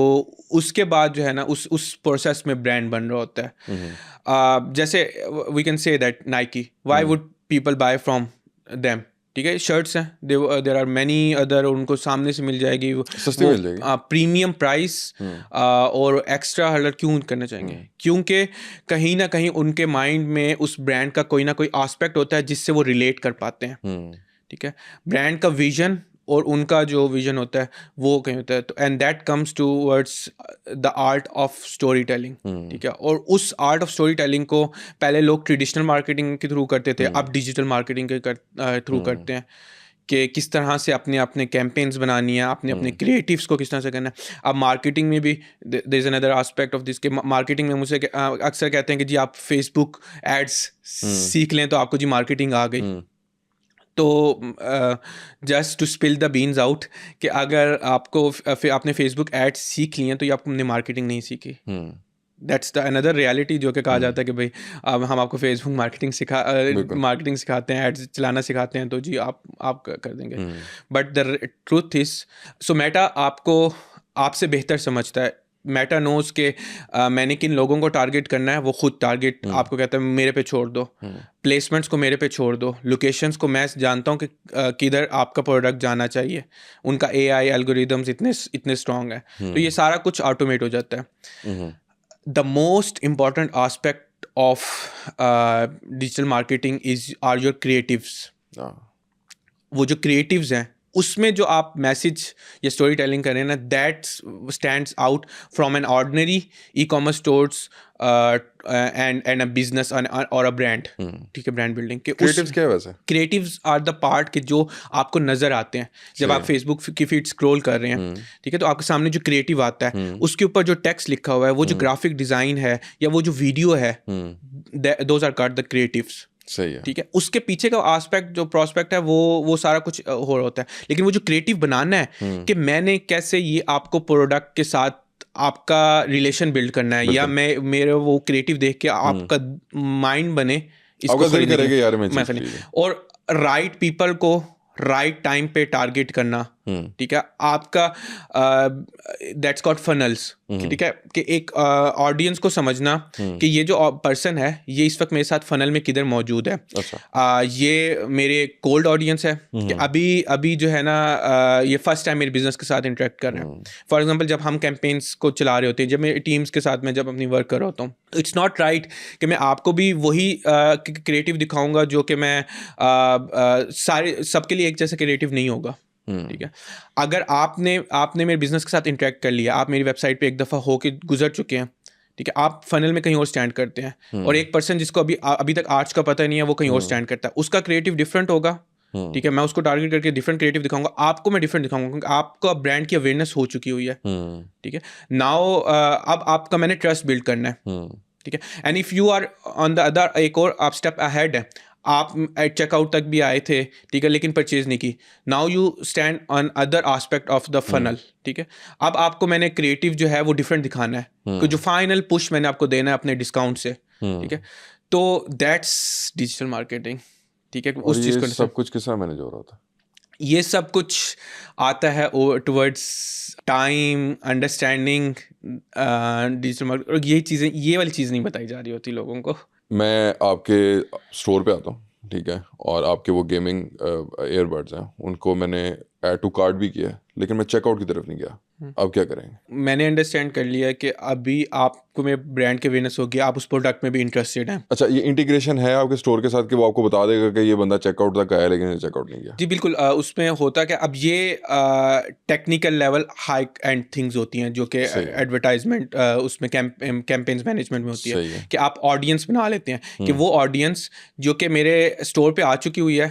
उसके बाद जो है ना उस प्रोसेस में ब्रांड बन रहा होता है। जैसे we can say that Nike, why would people buy from them, ठीक है, शर्ट्स हैं, देयर आर मैनी अदर, उनको सामने से मिल जाएगी, सस्ती मिल जाएगी, प्रीमियम प्राइस, और एक्स्ट्रा हर्डल क्यों करना चाहेंगे? क्योंकि कहीं ना कहीं उनके माइंड में उस ब्रांड का कोई ना कोई एस्पेक्ट होता है जिससे वो रिलेट कर पाते हैं, ठीक है। ब्रांड का विजन और उनका जो विजन होता है वो कहीं होता है, तो and that comes towards the art of story telling, ठीक है। और उस आर्ट ऑफ स्टोरी टेलिंग को पहले लोग ट्रेडिशनल मार्केटिंग के थ्रू करते थे, अब डिजिटल मार्केटिंग के थ्रू करते हैं, कि किस तरह से अपने कैंपेन्स बनानी है, अपने क्रिएटिव्स को किस तरह से करना है। अब मार्केटिंग में भी there is another aspect of this, के मार्केटिंग में मुझसे अक्सर कहते हैं कि जी आप फेसबुक एड्स सीख लें तो आपको जी मार्केटिंग आ गई। तो just to spill the beans out, कि अगर आपने फेसबुक एड्स सीख लिए हैं तो ये आपने मार्केटिंग नहीं सीखी, दैट्स द अनदर रियलिटी जो कि कहा जाता है कि भाई अब हम आपको फेसबुक मार्केटिंग सिखाते हैं, एड्स चलाना सिखाते हैं, तो जी आप कर देंगे। But the truth is, so Meta आपसे बेहतर समझता है। मेटा नोज के मैंने किन लोगों को टारगेट करना है, वो खुद टारगेट आपको कहता है मेरे पे छोड़ दो, प्लेसमेंट्स को मेरे पे छोड़ दो, लोकेशंस को मैं जानता हूँ कि किधर आपका प्रोडक्ट जाना चाहिए, उनका AI एल्गोरिदम्स इतने स्ट्रांग है, तो ये सारा कुछ ऑटोमेट हो जाता है। The most important aspect of digital marketing are your creatives. वो जो क्रिएटिव्स हैं उसमें जो आप मैसेज या स्टोरी टेलिंग कर रहे हैं ना, that stands out from an ordinary e-commerce stores and a business और अ ब्रांड। ठीक है, ब्रांड बिल्डिंग के क्रिएटिव्स क्या है वैसे? क्रिएटिव्स आर द पार्ट के जो आपको नजर आते हैं जब आप फेसबुक की फीड स्क्रॉल कर रहे हैं। ठीक है, तो आपके सामने जो क्रिएटिव आता है उसके ऊपर जो टेक्स्ट लिखा हुआ है, वो जो ग्राफिक डिजाइन है या वो जो वीडियो है, those are called the creatives. सही है। ठीक है, उसके पीछे का एस्पेक्ट जो प्रोस्पेक्ट है वो सारा कुछ हो रहा होता है, लेकिन वो जो क्रिएटिव बनाना है कि मैंने कैसे ये आपको प्रोडक्ट के साथ आपका रिलेशन बिल्ड करना है, या मेरे वो क्रिएटिव देख के आपका माइंड बने इसको खरीदने के लिए, यार मैं और राइट पीपल को राइट टाइम पे टारगेट करना। ठीक है, आपका दैट्स कॉल्ड फनल्स। ठीक है, कि एक ऑडियंस को समझना कि ये जो पर्सन है ये इस वक्त मेरे साथ फनल में किधर मौजूद है। अच्छा। ये मेरे कोल्ड ऑडियंस है कि अभी जो है ना ये फर्स्ट टाइम मेरे बिजनेस के साथ इंटरेक्ट कर रहे हैं। फॉर एग्जांपल, जब हम कैंपेन्स को चला रहे होते हैं, जब मेरे टीम्स के साथ में जब अपनी वर्क कर रहा होता हूँ, इट्स नॉट राइट कि मैं आपको भी वही क्रिएटिव दिखाऊंगा जो कि मैं सारे सबके लिए एक जैसा क्रिएटिव नहीं होगा। ठीक है, अगर आपने मेरे बिजनेस के साथ इंटरेक्ट कर लिया, आप मेरी वेबसाइट पे एक दफ़ा होके गुजर चुके हैं, ठीक है, आप फनल में कहीं और स्टैंड करते हैं, और एक पर्सन जिसको अभी तक आर्ट्स का पता नहीं है वो कहीं और स्टैंड करता है, उसका क्रिएटिव डिफरेंट होगा। ठीक है, मैं उसको टारगेट करके डिफरेंट क्रिएटिव दिखाऊंगा, आपको मैं डिफरेंट दिखाऊंगा क्योंकि आपको ब्रांड की अवेयरनेस हो चुकी हुई है। ठीक है, नाउ अब आपका मैंने ट्रस्ट बिल्ड करना है। ठीक है, and if you are on the other, एक और आप स्टेप अहेड है, आप चेकआउट तक भी आए थे, ठीक है, लेकिन परचेज नहीं की, now you stand on other aspect of the funnel. ठीक है, अब आपको मैंने क्रिएटिव जो है वो डिफरेंट दिखाना है, कि जो फाइनल पुश मैंने आपको देना है अपने डिस्काउंट से। ठीक है, तो दैट्स डिजिटल मार्केटिंग। ठीक है, उस चीज़ को सब कुछ किसका मैनेज हो रहा था? ये सब कुछ आता है towards time, understanding digital marketing, और ये वाली चीज़ नहीं बताई जा रही होती लोगों को। मैं आपके स्टोर पे आता हूँ, ठीक है, और आपके वो गेमिंग ईयरबड्स हैं, उनको मैंने ऐड टू कार्ट भी किया, लेकिन मैं चेकआउट की तरफ नहीं गया। अब क्या करेंगे? मैंने अंडरस्टैंड कर लिया कि अभी आपको मेरे ब्रांड के अवेयरनेस होगी, आप उस प्रोडक्ट में भी इंटरेस्टेड हैं। अच्छा, ये इंटीग्रेशन है आपके स्टोर के साथ कि वो आपको बता देगा कि ये बंदा चेकआउट तक आया लेकिन चेकआउट नहीं किया? जी बिल्कुल, उसमें होता क्या, अब ये technical level high and things होती हैं जो कि एडवर्टाइजमेंट उसमें कैंपेन्स मैनेजमेंट में होती है कि आप ऑडियंस बना लेते हैं कि वो ऑडियंस जो कि मेरे स्टोर पे आ चुकी हुई है,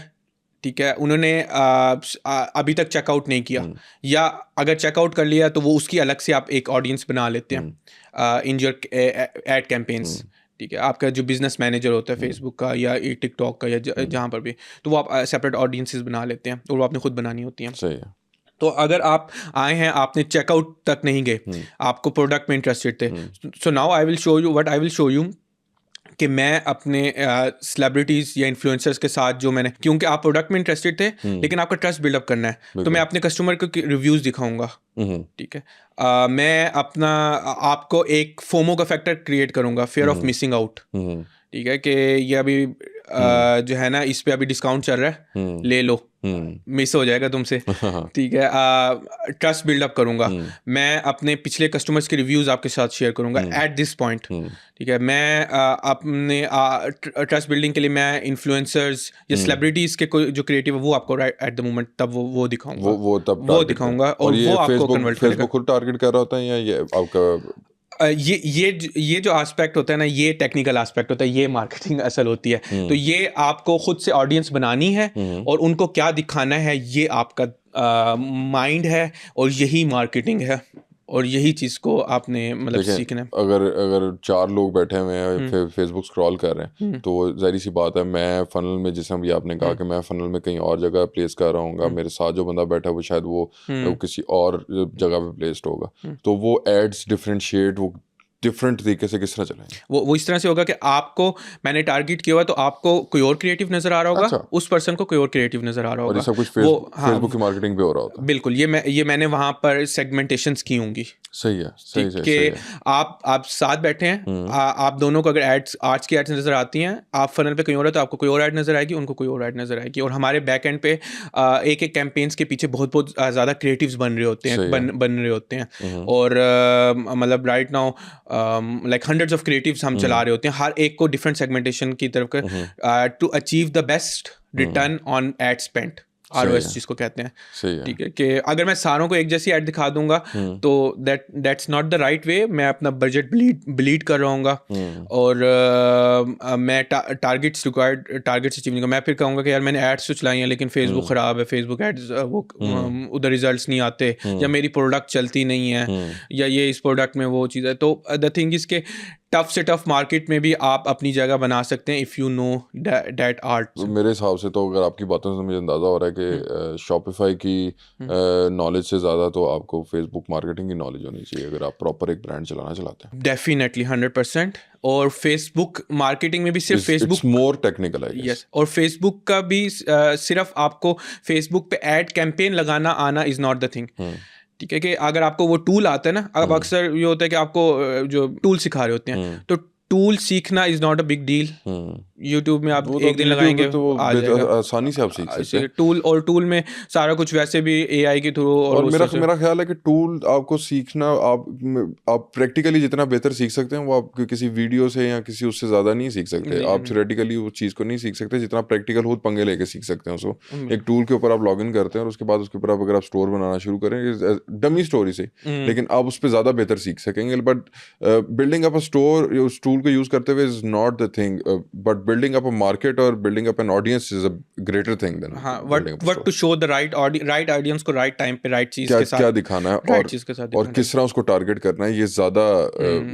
ठीक है, उन्होंने अभी तक चेकआउट नहीं किया, या अगर चेकआउट कर लिया तो वो उसकी अलग से आप एक ऑडियंस बना लेते हैं इन योर एड कैंपेन्स। ठीक है, आपका जो बिजनेस मैनेजर होता है फेसबुक का या टिकटॉक का या जहाँ पर भी, तो वो आप सेपरेट ऑडियंसेस बना लेते हैं और वो आपने खुद बनानी होती हैं। सही है। तो अगर आप आए हैं, आपने चेकआउट तक नहीं गए, आपको प्रोडक्ट में इंटरेस्टेड थे, so now I will show you what I will show you कि मैं अपने सेलिब्रिटीज़ या इन्फ्लुएंसर्स के साथ जो मैंने, क्योंकि आप प्रोडक्ट में इंटरेस्टेड थे लेकिन आपका ट्रस्ट बिल्डअप करना है, तो मैं अपने कस्टमर को रिव्यूज़ दिखाऊंगा। ठीक है, मैं अपना आपको एक फोमो का फैक्टर क्रिएट करूंगा, फियर ऑफ मिसिंग आउट। ठीक है, कि ये अभी जो है ना इस पे अभी डिस्काउंट चल रहा है, ले लो, मिस हो जाएगा तुमसे। ठीक है, ट्रस्ट बिल्डअप करूंगा, मैं अपने पिछले कस्टमर्स के रिव्यूज आपके साथ शेयर करूंगा एट दिस पॉइंट। ठीक है, मैं अपने ट्रस्ट बिल्डिंग के लिए मैं इन्फ्लुएंसर्स या सेलिब्रिटीज के कोई जो क्रिएटिव है वो आपको एट द मोमेंट तब वो दिखाऊंगा, वो दिखाऊंगा, और वो आपको कन्वर्ट करेगा। फेसबुक खुद टारगेट कर रहा होता है या ये आपका ये जो एस्पेक्ट होता है ना, ये टेक्निकल एस्पेक्ट होता है, ये मार्केटिंग असल होती है। तो ये आपको खुद से ऑडियंस बनानी है और उनको क्या दिखाना है, ये आपका माइंड है और यही मार्केटिंग है, और यही चीज़ को आपने मतलब सीखना है। अगर 4 लोग बैठे हुए हैं फेसबुक स्क्रॉल कर रहे हैं, तो जाहिर सी बात है मैं फनल में, जैसे भी आपने कहा कि मैं फनल में कहीं और जगह प्लेस कर रहा हूँ, मेरे साथ जो बंदा बैठा है वो शायद वो किसी और जगह पे प्लेस्ड होगा, तो वो एड्स डिफरेंशिएट वो डिफरेंट तरीके से किस तरह चलाएंगे? वो इस तरह से होगा कि आपको मैंने टारगेट किया हुआ तो आपको कोई और क्रिएटिव नजर आ रहा होगा, अच्छा। उस पर्सन को कोई और क्रिएटिव नजर आ रहा और ये होगा। सब कुछ वो फेसबुक की मार्केटिंग पे हो रहा होता है। बिल्कुल, ये मैंने वहां पर सेगमेंटेशंस की होंगी। सही है, सही कि है। आप साथ बैठे हैं, आप दोनों को अगर एड्स आर्ट्स की एड्स नजर आती हैं, आप फनल पे कहीं और है तो आपको कोई और एड नजर आएगी, उनको कोई और एड नजर आएगी। और हमारे बैक एंड पे एक एक कैंपेन्स के पीछे बहुत बहुत ज़्यादा क्रिएटिव्स बन रहे होते हैं, बन रहे होते हैं। और मतलब right now like hundreds of creatives हम चला रहे होते हैं, हर एक को डिफरेंट सेगमेंटेशन की तरफ to achieve the best return on ad spend, ROS जिसको कहते हैं। ठीक है कि अगर मैं सारों को एक जैसी ऐड दिखा दूंगा तो that's not the right way. मैं अपना बजट ब्लीड कर रहा हूँ और मैं टारगेट्स अचीव नहीं करूँगा। मैं फिर कहूँगा कि यार मैंने एड्स तो चलाई हैं लेकिन फेसबुक ख़राब है, फेसबुक एड्स वो उधर रिजल्ट्स नहीं आते, या मेरी प्रोडक्ट चलती नहीं है, या ये इस प्रोडक्ट में वो चीज़ है। तो द थिंग इज़ के टफ से टफ मार्केट में भी आप अपनी जगह बना सकते हैं if you know that art. मेरे हिसाब से तो अगर आपकी बातों से मुझे अंदाज़ा हो रहा है कि शॉपिफाई की नॉलेज से ज़्यादा तो आपको फेसबुक मार्केटिंग की नॉलेज होनी चाहिए अगर आप प्रॉपर एक ब्रांड चलाना चाहते हैं। डेफिनेटली 100%। और फेसबुक मार्केटिंग में भी सिर्फ फेसबुक मोर टेक्निकल है। यस, और फेसबुक का भी सिर्फ आपको फेसबुक पे एड कैंपेन लगाना आना इज़ नॉट द थिंग। ठीक है कि अगर आपको वो टूल आता है ना, अब अक्सर ये होता है कि आपको जो टूल सिखा रहे होते हैं तो टूल सीखना is not a big deal. YouTube में आप एक दिन लगाएंगे तो आ जाएगा, आसानी से आप सीख सकते हैं टूल में सारा कुछ वैसे भी AI के थ्रू। और मेरा ख्याल है कि टूल आपको सीखना आप प्रैक्टिकली जितना बेहतर सीख सकते हैं वो आप किसी वीडियो से या किसी उससे ज़्यादा नहीं सीख सकते। आप थ्योरेटिकली वो चीज़ को नहीं सीख सकते जितना प्रैक्टिकल खुद पंगे लेके सीख सकते हैं उसको। एक टूल के ऊपर आप लॉग इन करते हैं और उसके बाद उसके ऊपर अगर आप स्टोर बनाना शुरू करें डमी स्टोरी से, लेकिन आप उस पर ज़्यादा बेहतर सीख सकेंगे। But building up a store उस टूल को यूज़ करते हुए is not the thing, but building up a market or building up an audience is a greater thing than what to show the right audience को right time पे right चीज के साथ क्या दिखाना है और किस तरह उसको टारगेट करना है, ये ज्यादा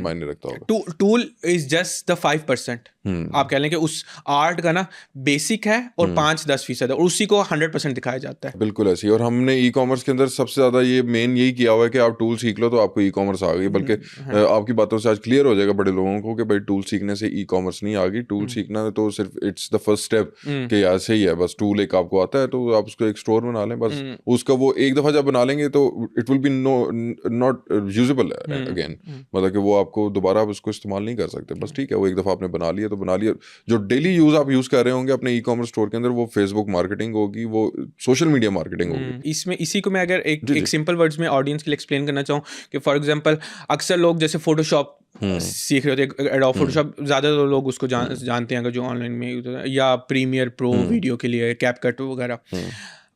मायने रखता होगा। Tool is just the 5%। आप कह लें कि उस आर्ट का ना बेसिक है और 5-10% है और उसी को 100% दिखाया जाता है। बिल्कुल ऐसे ही। और हमने ई कॉमर्स के अंदर सबसे ज्यादा ये मेन यही किया हुआ है कि आप टूल सीख लो तो आपको ई कॉमर्स आ गई। बल्कि आपकी बातों से आज क्लियर हो जाएगा बड़े लोगों को कि भाई टूल सीखने से ई कॉमर्स नहीं आ गई। टूल सीखना तो सिर्फ इट्स द फर्स्ट स्टेप कि ऐसे ही है, बस टूल एक आपको आता है तो आप उसको एक स्टोर बना लें, बस उसका वो एक दफा जब बना लेंगे तो it will be not usable again, मतलब कि वो आपको दोबारा आप उसको इस्तेमाल नहीं कर सकते। बस ठीक है, वो एक दफा आपने बना लिया तो बना लिया। जो डेली यूज आप यूज कर रहे होंगे अपने ई कॉमर्स स्टोर के अंदर, वो फेसबुक मार्केटिंग होगी, वो सोशल मीडिया मार्केटिंग होगी। इसमें इसी को मैं अगर एक सिंपल वर्ड्स में ऑडियंस के लिए एक्सप्लेन करना चाहूँ कि फॉर एग्जांपल अक्सर लोग जैसे फोटोशॉप सीख रहे होते हैं, एडोब फोटोशॉप ज़्यादातर लोग उसको जानते हैं अगर जो ऑनलाइन में, या प्रीमियर प्रो वीडियो के लिए, कैपकट वगैरह।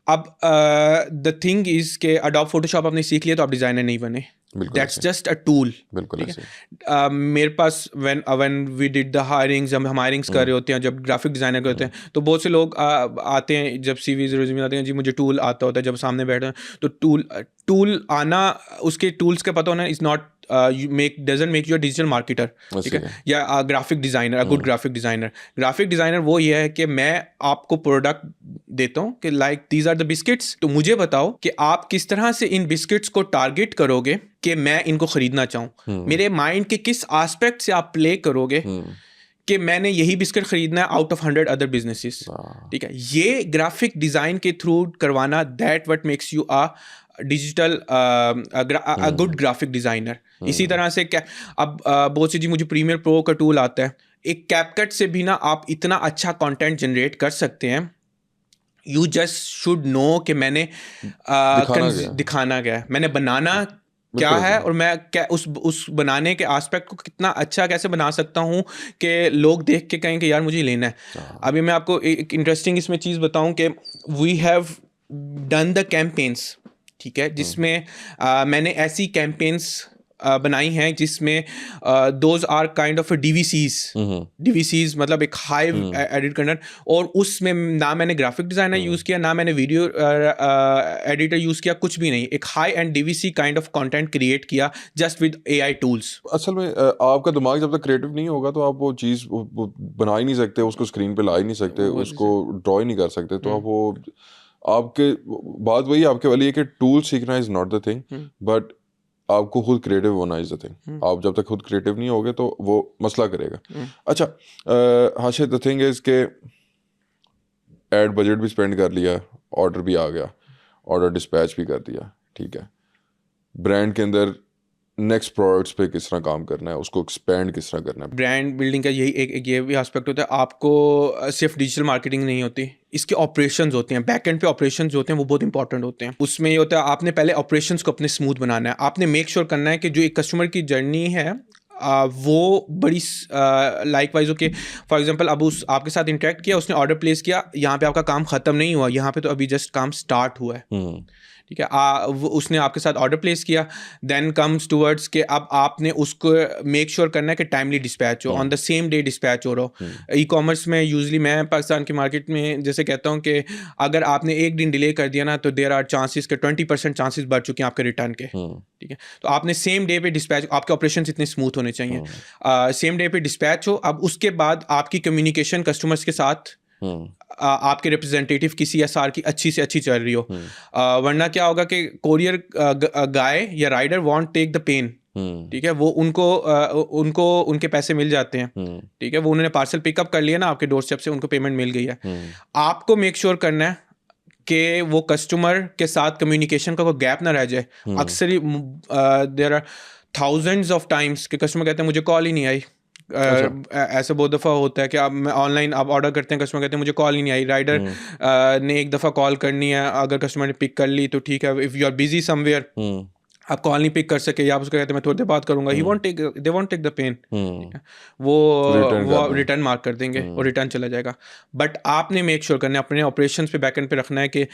अब द थिंग इज के एडोब फोटोशॉप आपने सीख लिया तो आप डिज़ाइनर नहीं बने, दैट्स जस्ट अ टूल। बिल्कुल मेरे पास when we did the hirings, जब हम हायरिंग्स कर रहे होते हैं, जब ग्राफिक डिज़ाइनर करते हैं तो बहुत से लोग आते हैं, जब CVs रिज्यूमे आते हैं, जी मुझे टूल आता होता है, जब सामने बैठे हैं तो टूल आना, उसके टूल्स का पता होना is not doesn't make you a digital marketer, ठीक है, या graphic designer, good graphic designer वो ये है कि मैं आपको प्रोडक्ट देता हूँ कि like these are the biscuits, तो मुझे बताओ कि आप किस तरह से इन बिस्किट्स को टारगेट करोगे कि मैं इनको खरीदना चाहूँ। मेरे माइंड के किस एस्पेक्ट से आप प्ले करोगे कि मैंने यही बिस्किट खरीदना है आउट ऑफ 100 अदर बिजनेसेस, ठीक है। ये ग्राफिक डिज़ाइन के थ्रू करवाना, that what makes you a digital good graphic designer. इसी तरह से क्या अब बहुत सी जी मुझे प्रीमियर प्रो का टूल आता है, एक कैपकट से भी ना आप इतना अच्छा कंटेंट जनरेट कर सकते हैं। यू जस्ट शुड नो कि मैंने दिखाना क्या है, मैंने बनाना क्या है, और मैं क्या उस बनाने के एस्पेक्ट को कितना अच्छा कैसे बना सकता हूँ कि लोग देख के कहें कि यार मुझे लेना है। अभी मैं आपको एक इंटरेस्टिंग इसमें चीज़ बताऊँ कि we have done the campaigns, ठीक है, जिसमें मैंने ऐसी कैंपेन्स बनाई हैं जिसमें those are kind of DVCs मतलब एक हाई एडिट करना, और उसमें ना मैंने ग्राफिक डिज़ाइनर यूज़ किया, ना मैंने वीडियो एडिटर यूज़ किया, कुछ भी नहीं, एक high and DVC kind of content create किया जस्ट विद AI टूल्स। असल में आपका दिमाग जब तक क्रिएटिव नहीं होगा तो आप वो चीज़ बना ही नहीं सकते, उसको स्क्रीन पे ला ही नहीं सकते, उसको ड्रॉ ही नहीं कर सकते। तो आप वो आपके बात वही आपके वाली है कि टूल सीखना is not the thing, but आपको खुद क्रिएटिव होना इज द थिंग। आप जब तक खुद क्रिएटिव नहीं होगे तो वो मसला करेगा। अच्छा, हाशिर, द थिंग इज के एड बजट भी स्पेंड कर लिया, ऑर्डर भी आ गया, ऑर्डर डिस्पैच भी कर दिया, ठीक है, ब्रांड के अंदर नेक्स्ट प्रोडक्ट्स पे किस तरह काम करना है, उसको एक्सपेंड किस तरह करना है। ब्रांड बिल्डिंग का यही एक ये भी एस्पेक्ट होता है। आपको सिर्फ डिजिटल मार्केटिंग नहीं होती, इसके ऑपरेशंस होते हैं, बैक एंड पे ऑपरेशंस होते हैं, वो बहुत इंपॉर्टेंट होते हैं। उसमें ये होता है आपने पहले ऑपरेशंस को अपने स्मूथ बनाना है। आपने मेक श्योर करना है कि जो एक कस्टमर की जर्नी है वो बड़ी like wise okay. For example अब उस आपके साथ इंटरेक्ट किया, उसने ऑर्डर प्लेस किया, यहाँ पे आपका काम ख़त्म नहीं हुआ, यहाँ पे तो अभी जस्ट काम स्टार्ट हुआ है, ठीक है। उसने आपके साथ ऑर्डर प्लेस किया, देन कम्स टूवर्ड्स के अब आपने उसको मेक श्योर करना है कि टाइमली डिस्पैच हो, on the same day dispatch हो रहा हो। ई कॉमर्स में यूजली मैं पाकिस्तान की मार्केट में जैसे कहता हूँ कि अगर आपने एक दिन डिले कर दिया ना तो देयर आर चांसेस के 20% चांसेस बढ़ चुके हैं आपके रिटर्न के, ठीक है। तो आपने सेम डे पे डिस्पैच, आपके ऑपरेशन इतने स्मूथ होने चाहिए, सेम डे पे डिस्पैच हो। अब उसके बाद आपकी कम्युनिकेशन कस्टमर्स के साथ आपके रिप्रेजेंटेटिव किसी एसआर की अच्छी से अच्छी चल रही हो, वरना क्या होगा कि कोरियर गाय या rider won't take the pen, ठीक है, वो उनको उनके पैसे मिल जाते हैं, ठीक है, वो उन्होंने पार्सल पिकअप कर लिया ना आपके डोर स्टेप से, उनको पेमेंट मिल गई है। आपको मेक श्योर करना है कि वो कस्टमर के साथ कम्युनिकेशन का कोई गैप ना रह जाए। अक्सर there are thousands of times के कस्टमर कहते हैं मुझे कॉल ही नहीं आई। ऐसा बहुत दफ़ा होता है कि आप ऑनलाइन आप ऑर्डर करते हैं, कस्टमर कहते हैं मुझे कॉल ही नहीं आई। राइडर ने एक दफ़ा कॉल करनी है, अगर कस्टमर ने पिक कर ली तो ठीक है, if you are busy somewhere आप कॉल नहीं पिक कर सके या आप उसको कहते हैं मैं थोड़ी देर बात करूंगा, he won't take they won't take the pen, वो रिटर्न मार्क कर देंगे और रिटर्न चला जाएगा। बट आपने मेक श्योर करना है, अपने ऑपरेशंस पे बैकएंड पे रखना है कि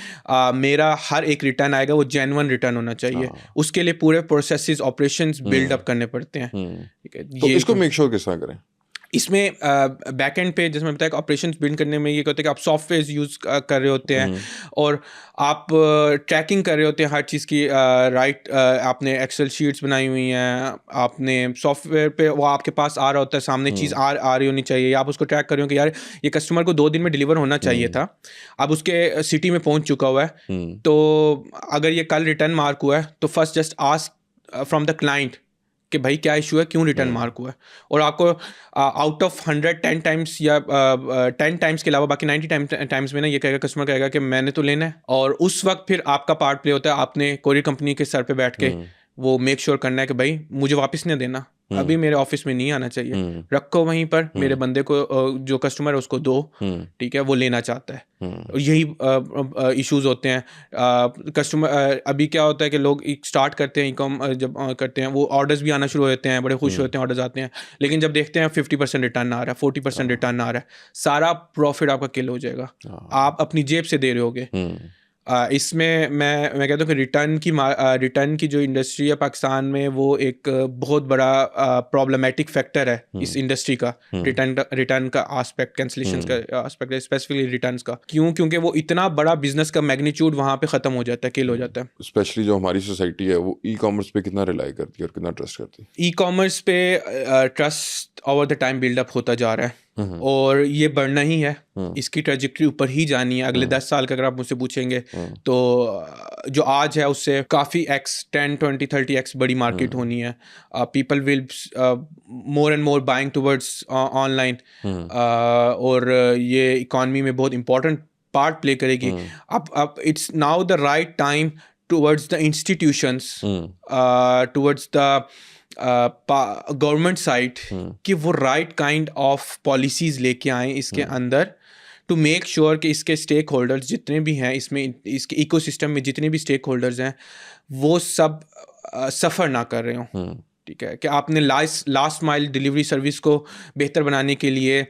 मेरा हर एक रिटर्न आएगा वो जेन्युइन रिटर्न होना चाहिए। उसके लिए पूरे प्रोसेसेस ऑपरेशंस बिल्ड अप करने पड़ते हैं, ठीक है। तो इसको मेक श्योर किस तरह करें? इसमें बैक एंड पे जैसे मैं बताया ऑपरेशन बिल्ड करने में ये कहते हैं कि आप सॉफ्टवेयर यूज़ कर रहे होते हैं और आप ट्रैकिंग कर रहे होते हैं हर चीज़ की, राइट, आपने एक्सेल शीट्स बनाई हुई हैं, आपने सॉफ्टवेयर पे वो आपके पास आ रहा होता है, सामने चीज़ आ रही होनी चाहिए, आप उसको ट्रैक कर रहे हो कि यार ये कस्टमर को 2 दिन में डिलीवर होना चाहिए था, अब उसके सिटी में पहुंच चुका हुआ है, तो अगर ये कल रिटर्न मार्क हुआ है तो first just ask from the client कि भाई क्या इशू है, क्यों रिटर्न मार्क हुआ है, और आपको आउट ऑफ 100 10 टाइम्स या 10 टाइम्स के अलावा बाकी 90 टाइम्स में ना ये कहेगा, कस्टमर कहेगा कि मैंने तो लेना है। और उस वक्त फिर आपका पार्ट प्ले होता है, आपने कोरियर कंपनी के सर पे बैठ के वो मेक श्योर करना है कि भाई मुझे वापस नहीं देना, अभी मेरे ऑफिस में नहीं आना चाहिए, रखो वहीं पर, मेरे बंदे को जो कस्टमर है उसको दो, ठीक है, वो लेना चाहता है। और यही इश्यूज होते हैं कस्टमर। अभी क्या होता है कि लोग स्टार्ट करते हैं ई-कॉम, जब करते हैं वो ऑर्डर्स भी आना शुरू होते हैं, बड़े खुश होते हैं, ऑर्डर्स आते हैं, लेकिन जब देखते हैं 50% रिटर्न आ रहा है, 40% रिटर्न आ रहा है, सारा प्रॉफिट आपका किल हो जाएगा, आप अपनी जेब से दे रहे होगे। इसमें मैं कहता हूँ कि रिटर्न की जो इंडस्ट्री है पाकिस्तान में वो एक बहुत बड़ा प्रॉब्लमेटिक फैक्टर है इस इंडस्ट्री का, रिटर्न का आस्पेक्ट, कैंसलेशन का आस्पेक्ट, स्पेसिफिकली रिटर्न्स का। क्योंकि वो इतना बड़ा बिजनेस का मैग्नीट्यूड वहाँ पे ख़त्म हो जाता है, किल हो जाता है। स्पेशली जो हमारी सोसाइटी है वो ई कॉमर्स पे कितना रिलाई करती है और कितना ट्रस्ट करती है? ई कॉमर्स पे trust over the time build up होता जा रहा है और ये बढ़ना ही है, इसकी ट्रेजेक्टरी ऊपर ही जानी है। अगले 10 साल का अगर आप मुझसे पूछेंगे तो जो आज है उससे काफ़ी x 10 20 30x बड़ी मार्केट होनी है। People will more and more buying towards online और ये इकॉनमी में बहुत इंपॉर्टेंट पार्ट प्ले करेगी। अब it's now the right time towards the institutions, towards the government side कि वो राइट काइंड ऑफ पॉलिसीज लेके आए इसके अंदर, टू मेक श्योर कि इसके स्टेक होल्डर्स जितने भी हैं, इसमें इसके इकोसिस्टम में जितने भी स्टेक होल्डर्स हैं वो सब सफ़र ना कर रहे हों, ठीक है। कि आपने लास्ट माइल डिलीवरी सर्विस को बेहतर बनाने के लिए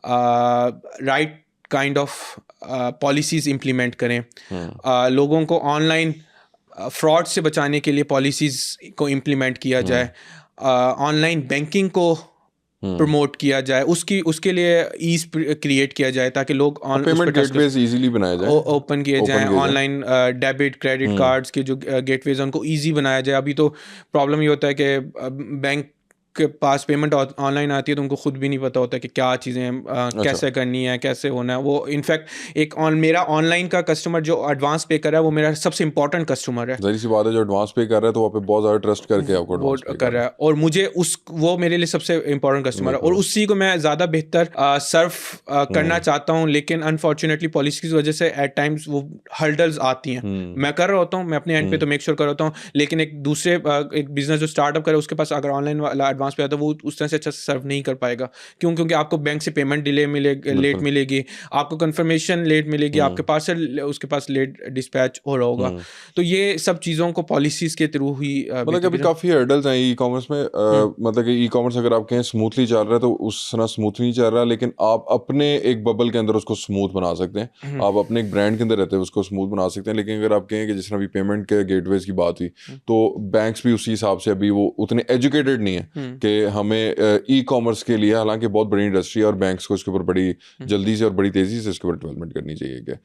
right kind of policies implement करें, लोगों को ऑनलाइन फ्रॉड से बचाने के लिए पॉलिसीज़ को इम्प्लीमेंट किया जाए, ऑनलाइन बैंकिंग को प्रमोट किया जाए, उसके लिए ईज क्रिएट किया जाए ताकि लोग पेमेंट गेटवेज इजीली बनाया जाए, ओपन किए जाए, ऑनलाइन डेबिट क्रेडिट कार्ड्स के जो गेटवेज हैं उनको ईजी बनाया जाए। अभी तो प्रॉब्लम ये होता है कि बैंक के पास पेमेंट ऑनलाइन आती है तो उनको खुद भी नहीं पता होता कि क्या चीज़ें कैसे करनी है, कैसे होना है। वो इनफैक्ट मेरा ऑनलाइन का कस्टमर जो एडवांस पे कर रहा है वो मेरा सबसे इंपॉर्टेंट कस्टमर है। जाहिर सी बात है, जो एडवांस पे कर रहा है तो वहाँ पे बहुत ज़्यादा ट्रस्ट करके आपको वो एडवांस पे कर रहा है और मुझे वो मेरे लिए सबसे इंपॉर्टेंट कस्टमर है और उसी को मैं ज़्यादा बेहतर सर्व करना चाहता हूँ। लेकिन अनफॉर्चुनेटली पॉलिसी की वजह से एट टाइम्स वो हर्डल्स आती हैं। मैं कर रहा होता हूँ, मैं अपने एंड पे तो मेक श्योर कर रहा होता हूँ, लेकिन एक दूसरे एक बिजनेस जो स्टार्टअप करे उसके पास अगर ऑनलाइन वाला एडवांस पे आता है वो उस तरह से अच्छा सर्व नहीं कर पाएगा। क्योंकि आपको बैंक से पेमेंट डिले लेट मिलेगी, आपको कंफर्मेशन लेट मिलेगी, आपके पार्सल उसके पास लेट डिस्पैच हो रहा होगा। तो ये सब चीज़ों को पॉलिसीज के थ्रू ही मतलब कि अभी काफ़ी हर्डल्स हैं ई कॉमर्स में। मतलब कि ई कॉमर्स अगर आप कहें स्मूथली चल रहा है तो उस तरह स्मूथ नहीं चल रहा, लेकिन आप अपने एक बबल के अंदर उसको स्मूथ बना सकते हैं। आप अपने एक ब्रांड के अंदर रहते हैं उसको स्मूथ बना सकते हैं। लेकिन अगर आप कहें कि जिस तरह अभी पेमेंट के गेटवेज की बात हुई तो बैंक्स भी उसी हिसाब से अभी वो उतने एजुकेटेड नहीं है कि हमें ई कॉमर्स के लिए, हालांकि बहुत बड़ी इंडस्ट्री है और बैंक्स को इसके ऊपर बड़ी जल्दी से और बड़ी तेज़ी से इसके ऊपर डेवलपमेंट करनी चाहिए कि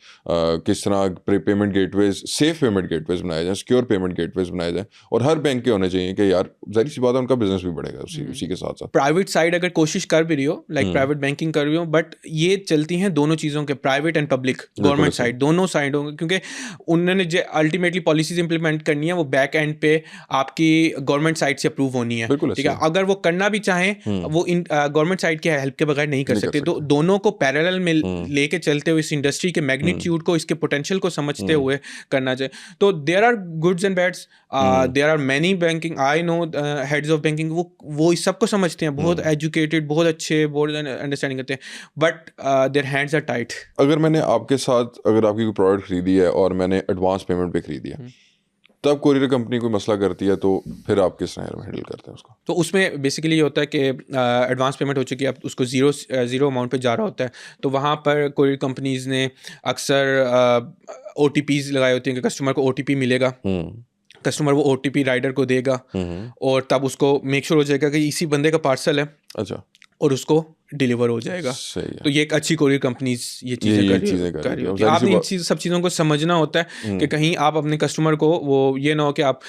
किस तरह payment gateways, safe payment gateways बनाए जाए, सिक्योर पेमेंट गेटवेज बनाए जाए और हर बैंक के होने चाहिए कि यार जाहिर सी बात है उनका बिजनेस भी बढ़ेगा उसी के साथ साथ। प्राइवेट साइड अगर कोशिश कर भी रही हो, लाइक प्राइवेट बैंकिंग कर रही हो, बट ये चलती हैं दोनों चीज़ों के, private and public, government side, दोनों साइड होंगे। क्योंकि उन्होंने जो अल्टीमेटली पॉलिसीज इंप्लीमेंट करनी है वो बैक एंड पे आपकी गवर्नमेंट साइड से अप्रूव होनी है, ठीक है। अगर वो करना भी चाहें वो गवर्नमेंट साइड के हेल्प के बगैर नहीं कर सकते। तो दोनों को पैरेलल में लेके चलते हुए इस इंडस्ट्री के मैग्नीट्यूड को, इसके पोटेंशियल को समझते हुए करना चाहिए। तो there are goods and bads, there are many banking, I know heads of banking वो इस सबको समझते हैं, बहुत एजुकेटेड, बहुत अच्छे, बहुत अंडरस्टैंडिंग करते हैं, but their hands are tight. अगर मैंने आपके साथ, अगर आपकी कोई प्रोडक्ट खरीदी है और मैंने एडवांस पेमेंट पे खरीदी है, तब कोरियर कंपनी कोई मसला करती है तो फिर आप किस तरह हैंडल करते हैं उसको? तो उसमें बेसिकली ये होता है कि एडवांस पेमेंट हो चुकी है, अब उसको ज़ीरो अमाउंट पे जा रहा होता है। तो वहाँ पर कोरियर कंपनीज़ ने अक्सर OTPs लगाए होते हैं कि कस्टमर को OTP मिलेगा, कस्टमर वो OTP राइडर को देगा और तब उसको मेक श्योर हो जाएगा कि इसी बंदे का पार्सल है, अच्छा, और उसको डिलीवर हो जाएगा। तो ये एक अच्छी कोरियर कंपनीज ये चीज़ें कर रही होती है। आपने इन सब चीज़ों को समझना होता है कि कहीं आप अपने कस्टमर को वो ये ना हो कि आप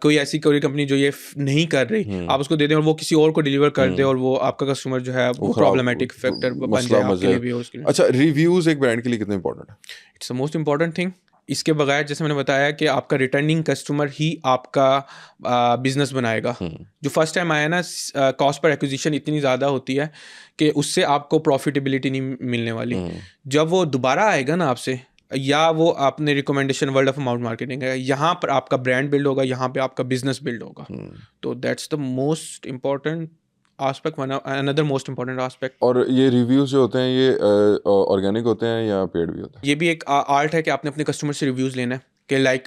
कोई ऐसी कोरियर कंपनी जो ये नहीं कर रही आप उसको दे दें और वो किसी और को डिलीवर कर दे और वो आपका कस्टमर जो है वो प्रॉब्लमेटिक फैक्टर बन जाए आपके लिए भी, उसके लिए। अच्छा, रिव्यूज एक ब्रांड के लिए कितने इंपॉर्टेंट है? It's the most important thing. इसके बगैर, जैसे मैंने बताया कि आपका रिटर्निंग कस्टमर ही आपका बिजनेस बनाएगा। जो फर्स्ट टाइम आया ना, कॉस्ट पर एक्विजिशन इतनी ज़्यादा होती है कि उससे आपको प्रॉफिटेबिलिटी नहीं मिलने वाली। जब वो दोबारा आएगा ना आपसे, या वो आपने recommendation, world of mouth marketing है, यहाँ पर आपका ब्रांड बिल्ड होगा, यहाँ पे आपका बिजनेस बिल्ड होगा। तो that's the most important aspect, another most important aspect. और ये रिव्यूज जो होते हैं ये ऑर्गेनिक होते हैं या पेड भी होते हैं? ये भी एक आर्ट है कि आपने अपने कस्टमर से रिव्यूज़ लेना है कि लाइक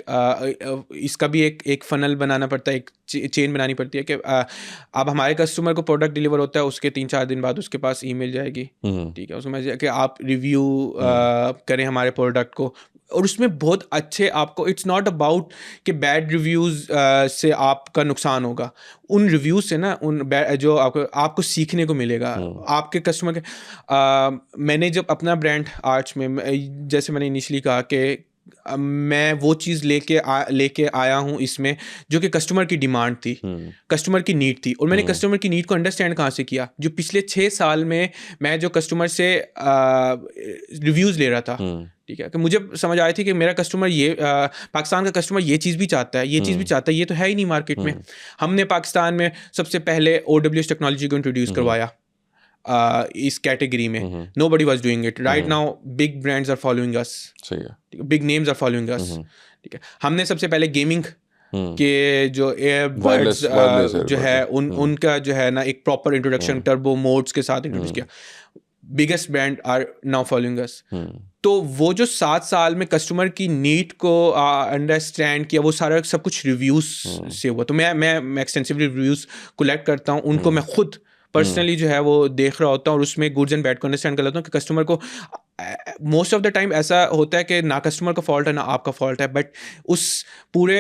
इसका भी एक फनल बनाना पड़ता है, एक चेन बनानी पड़ती है कि अब हमारे कस्टमर को प्रोडक्ट डिलीवर होता है, उसके 3-4 दिन बाद उसके पास ईमेल जाएगी, ठीक है, उसमें कि आप रिव्यू करें हमारे प्रोडक्ट को। और उसमें बहुत अच्छे आपको, इट्स नॉट अबाउट कि बैड रिव्यूज़ से आपका नुकसान होगा, उन रिव्यूज़ से ना जो आपको सीखने को मिलेगा आपके कस्टमर के। मैंने जब अपना ब्रांड आर्ट्स में, जैसे मैंने इनिशियली कहा कि मैं वो चीज़ लेके आया हूँ इसमें जो कि कस्टमर की डिमांड थी, कस्टमर की नीड थी, और मैंने कस्टमर की नीड को अंडरस्टैंड कहाँ से किया? जो पिछले 6 साल में मैं जो कस्टमर से रिव्यूज़ ले रहा था, ठीक है, कि मुझे समझ आई थी कि मेरा कस्टमर ये पाकिस्तान का कस्टमर ये चीज़ भी चाहता है, ये चीज़ भी चाहता है, ये तो है ही नहीं मार्केट में। हमने पाकिस्तान में सबसे पहले OWS टेक्नोलॉजी को इंट्रोड्यूस करवाया इस कैटेगरी में। Nobody was doing it. Right now big brands are following us. सही है। Big names are following us. ठीक है, हमने सबसे पहले गेमिंग के जो एयरबड्स जो है उनका जो है ना एक प्रॉपर इंट्रोडक्शन टर्बो मोड्स के साथ इंट्रोड्यूस किया। Biggest brand are now following us. तो वो जो 7 साल में कस्टमर की नीड को अंडरस्टैंड किया, वो सारा सब कुछ रिव्यूज़ से हुआ। तो मैं एक्सटेंसिवली रिव्यूज़ कलेक्ट करता हूँ, उनको मैं खुद पर्सनली जो है वो देख रहा होता हूँ और उसमें गुड्स एंड बैड को अंडरस्टैंड कर लेता हूँ कि कस्टमर को मोस्ट ऑफ द टाइम ऐसा होता है कि ना कस्टमर का फॉल्ट है ना आपका फॉल्ट है, बट उस पूरे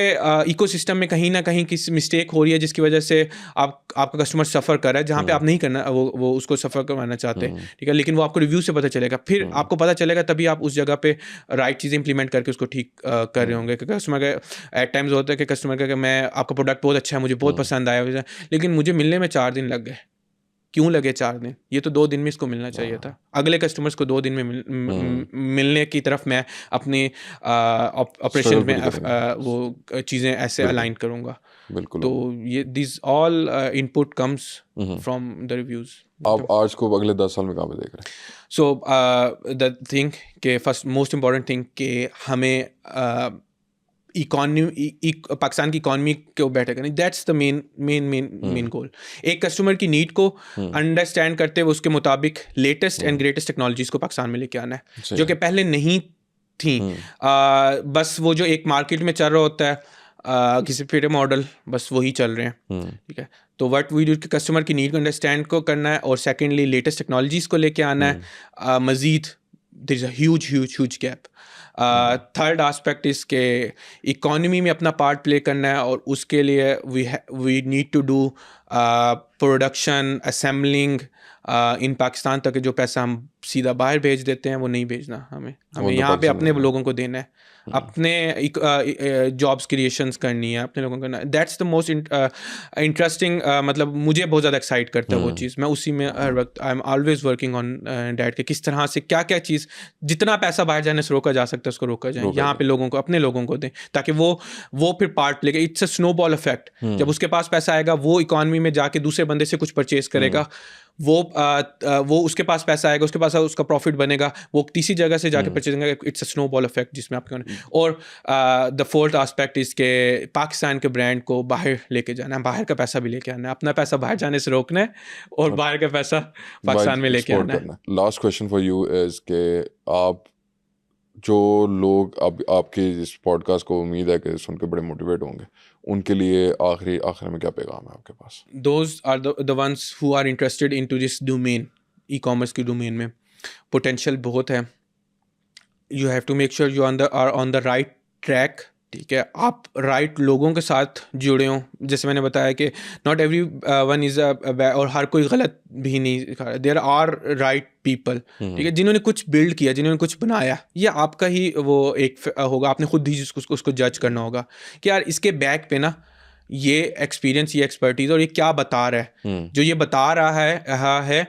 इकोसिस्टम में कहीं ना कहीं किसी मिस्टेक हो रही है जिसकी वजह से आपका कस्टमर सफ़र कर रहा है जहाँ पे आप नहीं करना वो उसको सफ़र करवाना चाहते हैं, ठीक है, लेकिन वो आपको रिव्यू से पता चलेगा, फिर आपको पता चलेगा, तभी आप उस जगह पे राइट चीज़ें इंप्लीमेंट करके उसको ठीक कर रहे होंगे। कस्टमर का एट टाइम्स होता है कि कस्टमर का मैं आपका प्रोडक्ट बहुत अच्छा है, मुझे बहुत पसंद आया, लेकिन मुझे मिलने में 4 दिन लग गए। क्यों लगे 4 दिन? ये तो 2 दिन में इसको मिलना चाहिए था। अगले कस्टमर्स को 2 दिन में मिलने की तरफ मैं अपने ऑपरेशन में वो चीज़ें ऐसे अलाइन करूँगा। बिल्कुल। तो ये this all input comes from the reviews. आप आज को अगले 10 साल में कहाँ पे देख रहे हैं? सो द थिंग के फर्स्ट मोस्ट इम्पॉर्टेंट थिंग कि हमें इकोनॉमी पाकिस्तान की इकोनॉमी को बेटर करनी, दैट्स द मेन गोल। एक कस्टमर की नीड को अंडरस्टैंड करते हुए उसके मुताबिक लेटेस्ट एंड ग्रेटेस्ट टेक्नोलॉजीज को पाकिस्तान में लेके आना है जो कि पहले नहीं थी। बस वो जो एक मार्केट में चल रहा होता है किसी फिर मॉडल, बस वही चल रहे हैं, ठीक है। तो व्हाट वी डू कि कस्टमर की नीड को अंडरस्टैंड को करना है और सेकेंडली लेटेस्ट टेक्नोलॉजीज को लेके आना है। Majeed there is a huge gap. Third aspect इस के इकोनॉमी में अपना पार्ट प्ले करना है और उसके लिए we need to do production assembling in Pakistan तक जो पैसा हम सीधा बाहर भेज देते हैं वो नहीं भेजना, हमें यहाँ पे अपने लोगों को देना है, अपने जॉब्स क्रिएशंस करनी है, अपने लोगों को करना है। दैट्स द मोस्ट इंटरेस्टिंग, मतलब मुझे बहुत ज़्यादा एक्साइट करता है वो चीज़। मैं उसी में हर वक्त I am always working on that के किस तरह से क्या क्या चीज़, जितना पैसा बाहर जाने से रोका जा सकता है उसको रोका जाए, यहाँ पे लोगों को अपने लोगों को दें ताकि वो फिर पार्ट लेके, इट्स अ स्नोबॉल इफेक्ट। जब उसके पास पैसा आएगा वो इकोनॉमी में जाके दूसरे बंदे से कुछ परचेज करेगा, वो उसके पास पैसा आएगा, उसके पास उसका प्रॉफिट बनेगा, वो तीसरी जगह से जाके परचेज करेंगे। इट्स अ स्नोबॉल इफेक्ट जिसमें आपके और द फोर्थ एस्पेक्ट इसके पाकिस्तान के ब्रांड को बाहर लेके जाना है, बाहर का पैसा भी लेके आना है, अपना पैसा बाहर जाने से रोकना है और बाहर का पैसा पाकिस्तान में लेके आना है। Last question for you is के आप जो लोग अब आपके इस पॉडकास्ट को उम्मीद है कि सुन के बड़े मोटिवेट होंगे, उनके लिए आखिर में क्या पैगाम है आपके पास? Those are the ones who are interested into this domain, e-commerce की डोमेन में पोटेंशियल बहुत है। You have to make sure you are on the right track, ठीक है, आप राइट लोगों के साथ जुड़े हों। जैसे मैंने बताया कि नॉट एवरी वन इज़ और हर कोई गलत भी नहीं, देयर आर राइट पीपल, ठीक है, जिन्होंने कुछ बिल्ड किया, जिन्होंने कुछ बनाया, ये आपका ही वो एक होगा, आपने खुद ही उसको जज करना होगा कि यार इसके बैक पे ना ये एक्सपीरियंस, ये एक्सपर्टीज और ये क्या बता रहा है, जो ये बता रहा है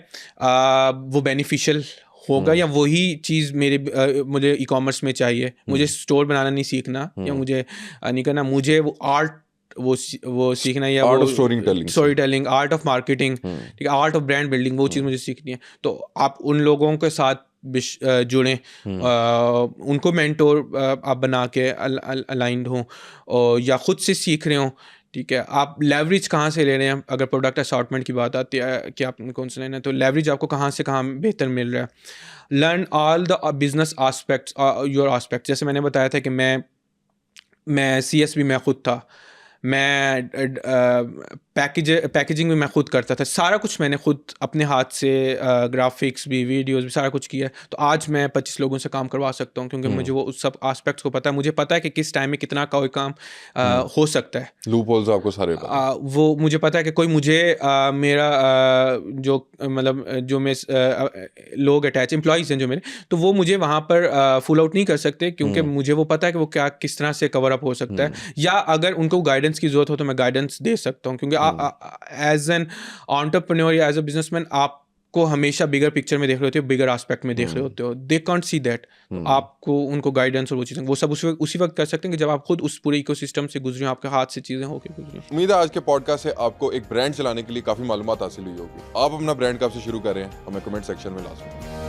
वो बेनिफिशियल होगा या वही चीज़ मुझे ई कॉमर्स में चाहिए। मुझे स्टोर बनाना नहीं सीखना या मुझे नहीं करना, मुझे वो आर्ट वो सीखना या art of story telling, art of marketing, ठीक है, आर्ट ऑफ ब्रांड बिल्डिंग, वो चीज़ मुझे सीखनी है। तो आप उन लोगों के साथ जुड़ें, उनको मेंटोर आप बना के अलाइंड हों और या खुद से सीख रहे हों, ठीक है। आप लेवरेज कहाँ से ले रहे हैं? अगर प्रोडक्ट असॉर्टमेंट की बात आती है कि आपने कौन सा लेना है, तो लेवरेज आपको कहाँ से कहाँ बेहतर मिल रहा है। Learn all the business aspects, your aspect. जैसे मैंने बताया था कि मैं CSV में खुद था, मैं पैकेजिंग भी मैं खुद करता था, सारा कुछ मैंने खुद अपने हाथ से, ग्राफिक्स भी, वीडियोस भी, सारा कुछ किया। तो आज मैं 25 लोगों से काम करवा सकता हूँ क्योंकि मुझे वो उस सब एस्पेक्ट्स को पता है। मुझे पता है कि किस टाइम में कितना कोई काम हो सकता है। लूप होल्स आपको सारे पता है। वो मुझे पता है कि कोई मुझे मेरा जो मतलब जो मैं लोग अटैच एम्प्लॉइज़ हैं जो मेरे, तो वो मुझे वहाँ पर फुल आउट नहीं कर सकते क्योंकि मुझे वो पता है कि वो क्या किस तरह से कवर अप हो सकता है, या अगर उनको गाइडेंस की ज़रूरत हो तो मैं गाइडेंस दे सकता हूँ। क्योंकि एज एन एंटरप्रेन्योर या एज अ बिजनेसमैन आपको हमेशा बिगर पिक्चर में देख रहे होते हो, बिगर एस्पेक्ट में देख रहे होते हो। They can't see that. आपको उनको गाइडेंस और वो चीज़ें वो सब उसी वक्त कर सकते हैं कि जब आप खुद उस पूरे इकोसिस्टम से गुजरे, आपके हाथ से चीज़ें होकर गुजरे। उम्मीद है आज के पॉडकास्ट से आपको एक ब्रांड चलाने के लिए काफ़ी मालूमात हासिल हुई होगी। आप अपना ब्रांड कब से शुरू कर रहे हैं, हमें कमेंट सेक्शन में लाजमी